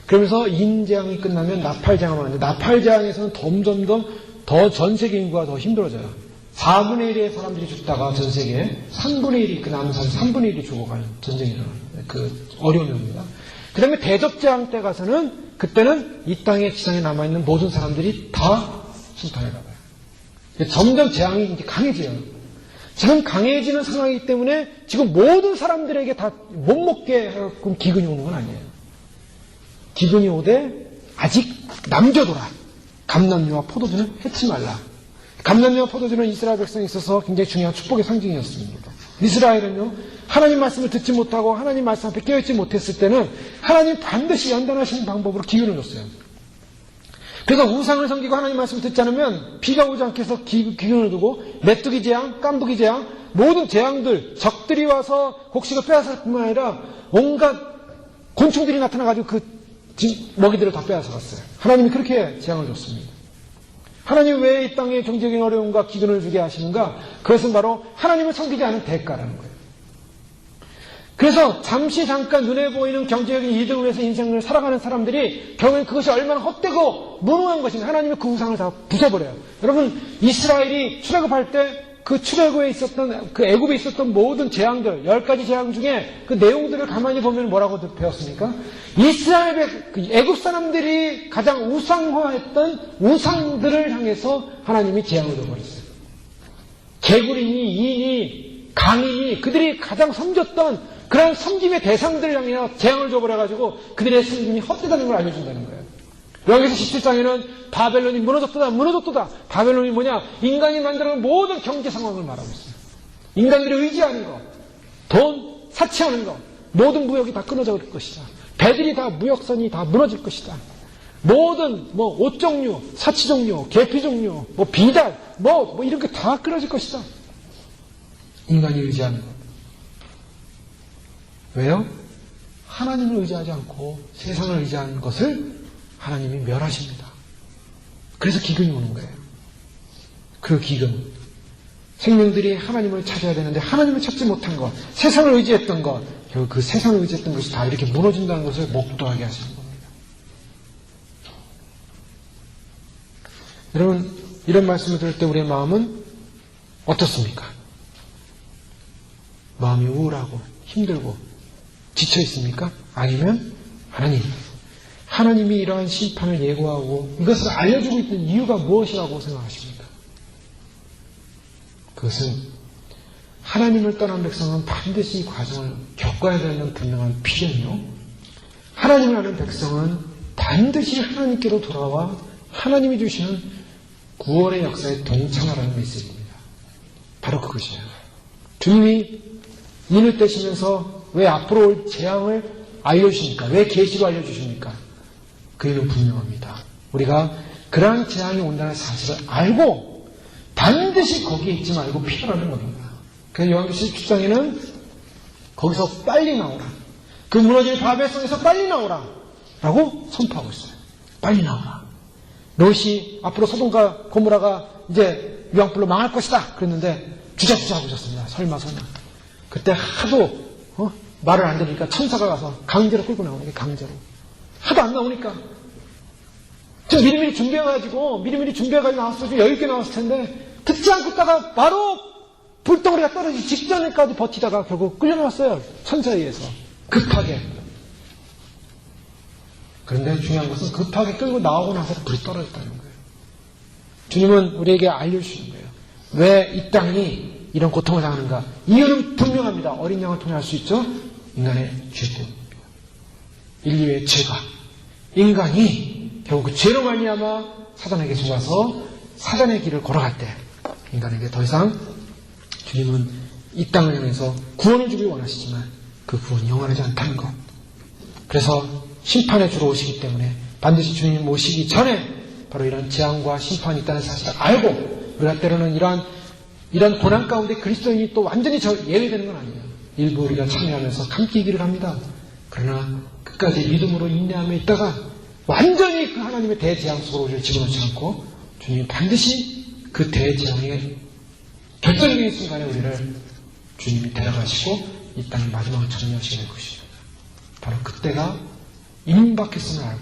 그러면서 인재앙이 끝나면 나팔재앙을 하는데, 나팔재앙에서는 점점 더 전 세계 인구가 더 힘들어져요. 4분의 1의 사람들이 죽다가 전 세계에 3분의 1이, 그 남은 사람 3분의 1이 죽어가는 전쟁이 일어나는 그 어려움이 옵니다. 그 다음에 대접재앙 때 가서는, 그때는 이 땅에, 지상에 남아있는 모든 사람들이 다 심판을 받아요. 점점 재앙이 이제 강해져요. 지금 강해지는 상황이기 때문에 지금 모든 사람들에게 다 못 먹게 하고 기근이 오는 건 아니에요. 기근이 오되 아직 남겨둬라. 감람류와 포도주는 해치 말라. 감람류와 포도주는 이스라엘 백성에 있어서 굉장히 중요한 축복의 상징이었습니다. 이스라엘은요, 하나님 말씀을 듣지 못하고 하나님 말씀 앞에 깨어있지 못했을 때는 하나님 반드시 연단하시는 방법으로 기운을 줬어요. 그래서 우상을 섬기고 하나님 말씀을 듣지 않으면 비가 오지 않게 해서 기운을 두고 메뚜기 재앙, 깐부기 재앙, 모든 재앙들, 적들이 와서 곡식을 빼앗을 뿐만 아니라 온갖 곤충들이 나타나가지고 그 먹이들을 다 빼앗아 갔어요. 하나님이 그렇게 재앙을 줬습니다. 하나님 왜 이 땅에 경제적인 어려움과 기근을 주게 하시는가? 그것은 바로 하나님을 섬기지 않은 대가라는 거예요. 그래서 잠깐 눈에 보이는 경제적인 이득을 위해서 인생을 살아가는 사람들이 결국엔 그것이 얼마나 헛되고 무능한 것인가, 하나님이 그 우상을 다 부숴버려요. 여러분, 이스라엘이 출애굽할 때 그 출애굽에 있었던, 그 애굽에 있었던 모든 재앙들, 10가지 재앙 중에 그 내용들을 가만히 보면 뭐라고 배웠습니까? 이스라엘, 애굽 사람들이 가장 우상화했던 우상들을 향해서 하나님이 재앙을 줘버렸어요. 개구리니, 이니, 강이니, 그들이 가장 섬겼던 그런 섬김의 대상들을 향해 재앙을 줘버려가지고 그들의 섬김이 헛되다는 걸 알려준다는 거예요. 여기서 17장에는 바벨론이 무너졌도다. 바벨론이 뭐냐? 인간이 만들어낸 모든 경제 상황을 말하고 있어요. 인간들이 의지하는 것, 돈, 사치하는 것, 모든 무역이 다 끊어져 버릴 것이다. 배들이 다, 무역선이 다 무너질 것이다. 모든 옷 종류, 사치 종류, 계피 종류, 비달, 이런 게 다 끊어질 것이다. 인간이 의지하는 것. 왜요? 하나님을 의지하지 않고 세상을 의지하는 것을 하나님이 멸하십니다. 그래서 기근이 오는 거예요. 그 기근. 생명들이 하나님을 찾아야 되는데 하나님을 찾지 못한 것, 세상을 의지했던 것, 결국 그 세상을 의지했던 것이 다 이렇게 무너진다는 것을 목도하게 하시는 겁니다. 여러분, 이런 말씀을 들을 때 우리의 마음은 어떻습니까? 마음이 우울하고 힘들고 지쳐 있습니까? 아니면 하나님이 이러한 심판을 예고하고 이것을 알려주고 있는 이유가 무엇이라고 생각하십니까? 그것은 하나님을 떠난 백성은 반드시 이 과정을 겪어야 되는 분명한 필연이요, 하나님을 아는 백성은 반드시 하나님께로 돌아와 하나님이 주시는 구원의 역사에 동참하라는 메시지입니다. 바로 그것이에요. 주님이 인을 떼시면서 왜 앞으로 올 재앙을 알려주십니까? 왜 계시로 알려주십니까? 그 이유는 분명합니다. 우리가 그러한 재앙이 온다는 사실을 알고 반드시 거기에 있지 말고 피하라는 겁니다. 그래서 요한계시록 7장에는 거기서 빨리 나오라. 그 무너질 바벨성에서 빨리 나오라. 라고 선포하고 있어요. 빨리 나오라. 롯이 앞으로 소돔과 고모라가 이제 유황불로 망할 것이다. 그랬는데 주저주저 하고 있었습니다. 설마. 그때 하도 말을 안 들으니까 천사가 가서 강제로 끌고 나오는 게 강제로. 하도 안 나오니까. 저 미리미리 준비해가지고 나왔어도 좀 여유있게 나왔을 텐데 듣지 않고 있다가 바로 불덩어리가 떨어지기 직전에까지 버티다가 결국 끌려나왔어요. 천사에 의해서. 급하게. 그런데 중요한 것은 급하게 끌고 나오고 나서 불이 떨어졌다는 거예요. 주님은 우리에게 알려주시는 거예요. 왜 이 땅이 이런 고통을 당하는가? 이유는 분명합니다. 어린 양을 통해 알 수 있죠? 인간의 죄 때문입니다. 인류의 죄가. 인간이 결국 그 죄로 말미암아 사단에게 속아서 사단의 길을 걸어갈 때 인간에게 더 이상 주님은 이 땅을 향해서 구원을 주길 원하시지만 그 구원이 영원하지 않다는 것. 그래서 심판의 주로 오시기 때문에 반드시 주님 오시기 전에 바로 이런 재앙과 심판이 있다는 사실을 알고 우리가 때로는 이런 고난 가운데 그리스도인이 또 완전히 예외되는 건 아니에요. 일부 우리가 참여하면서 감기기를 합니다. 그러나 끝까지 믿음으로 인내하며 있다가 완전히 그 하나님의 대재앙 속으로 우리를 집어넣지 않고 주님이 반드시 그 대재앙의 결정적인 순간에 우리를 주님이 데려가시고 이 땅의 마지막을 정리하시게 될 것입니다. 바로 그때가 임박했음을 알고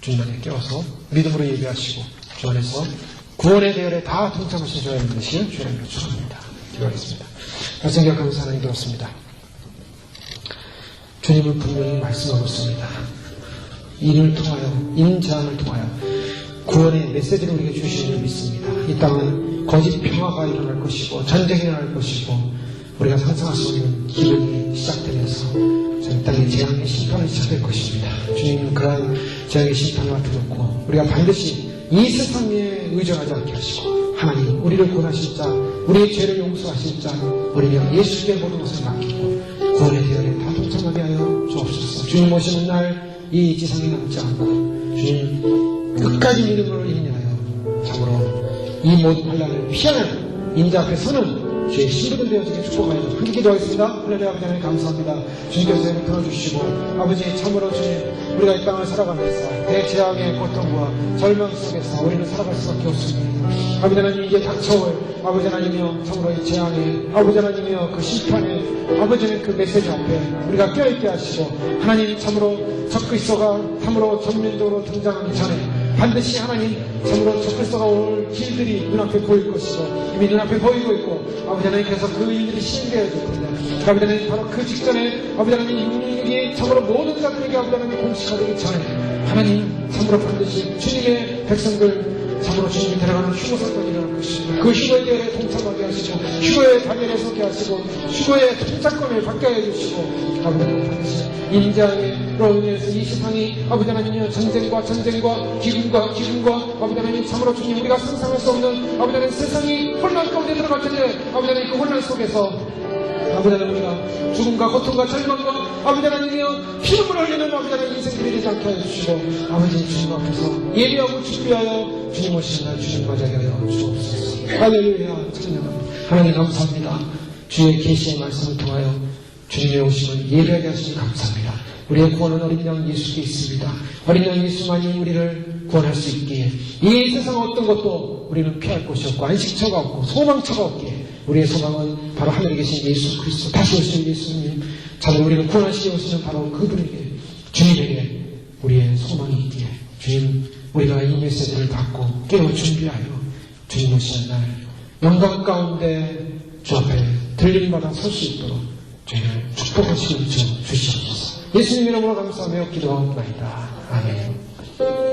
주님 안에 깨워서 믿음으로 예배하시고 주 안에서 구원의 대열에 다 동참하셔야 하는 것이 주의 이름으로 축원합니다. 기도하겠습니다. 말씀 기억하면서 하나님 들었습니다. 주님은 분명히 말씀하고 있습니다. 인을 통하여, 인재앙을 통하여 구원의 메시지를 우리에게 주시는 줄 믿습니다. 이 땅은 거짓 평화가 일어날 것이고 전쟁이 일어날 것이고 우리가 상상할 수 없는 기근이 시작되면서 이 땅의 재앙의 심판이 시작될 것입니다. 주님은 그러한 재앙의 심판을 맡아놓고 우리가 반드시 이 세상에 의존하지 않게 하시고 하나님 우리를 구원하실 자, 우리의 죄를 용서하실 자, 우리가 예수께 모든 것을 맡기고 구원의 대열에 다 동참하게 하여 주옵소서. 주님 오시는 날 이 지상에 남지 않고 주님 끝까지 믿음으로 인하여 참으로 이 모든 환난을 피하는 인자 앞에 서는 주의 신부들 되어지게 축복하여 함께 기도하겠습니다. 하나님 아버지 하나님 감사합니다. 주님께서 저희를 들어주시고 아버지 참으로 주님 우리가 이 땅을 살아가면서 대재앙의 고통과 절망 속에서 우리는 살아갈 수밖에 없습니다. 아버지 하나님 이제 닥쳐올 아버지 하나님이여 참으로 이 재앙의 아버지 하나님이여 그 심판의 아버지는 그 메시지 앞에 우리가 껴있게 하시고 하나님 참으로 적그리스도가 참으로 전면적으로 등장하기 전에 반드시 하나님 참으로 적그리스도가 올 길들이 눈앞에 보일 것이고 이미 눈앞에 보이고 있고 아버지 하나님께서 그 일들이 시행되어질 텐데 아버지 하나님 바로 그 직전에 아버지 하나님 육육이 참으로 모든 자들에게 아버지 하나님 공식화되기 전에 하나님 참으로 반드시 주님의 백성들 참으로 주님이 데려가는 휴거 사건이 일어날 것입니다. 그 휴거에 대해 동참하게 하시고 휴거의 단열에 서게 하시고 휴거의 통작권을 받게 해주시고 아버지 하나님 반드시 인자로 인해서 이 세상이 아버지 하나님이여 전쟁과 기근과 아버지 하나님 참으로 주님 우리가 상상할 수 없는 아버지 하나님 세상이 혼란 가운데 들어갈 텐데 아버지 하나님 그 혼란 속에서 아버지 하나님 우리가 죽음과 고통과 절망과 아버지 하나님이여 피눈물을 흘리는 아버지 하나님 인생들이 되지 않게 해주시고 아버지 주님 앞에서 예비하고 준비하여 주님 오시는 날 주님 맞이하게 하여 주옵소서. 할렐루야 찬양합니다. 하나님 감사합니다. 주의 계시의 말씀을 통하여 주님의 오심을 예배하게 하시니 감사합니다. 우리의 구원은 어린 양 예수께 있습니다. 어린 양 예수만이 우리를 구원할 수 있기에 이 세상 어떤 것도 우리는 피할 곳이 없고 안식처가 없고 소망처가 없기에 우리의 소망은 바로 하늘에 계신 예수 그리스도 다시 오시는 예수님 참으로 우리를 구원하시게 오시는 바로 그분에게 주님에게 우리의 소망이 있기에 주님 우리가 이 메시지를 받고 깨어 준비하여 주님 오시는 날 영광 가운데 주 앞에 들림마다 설 수 있도록 저희를 축복하시는 주 주시옵소서. 예수님 이름으로 감사하며 기도하옵나이다. 아멘.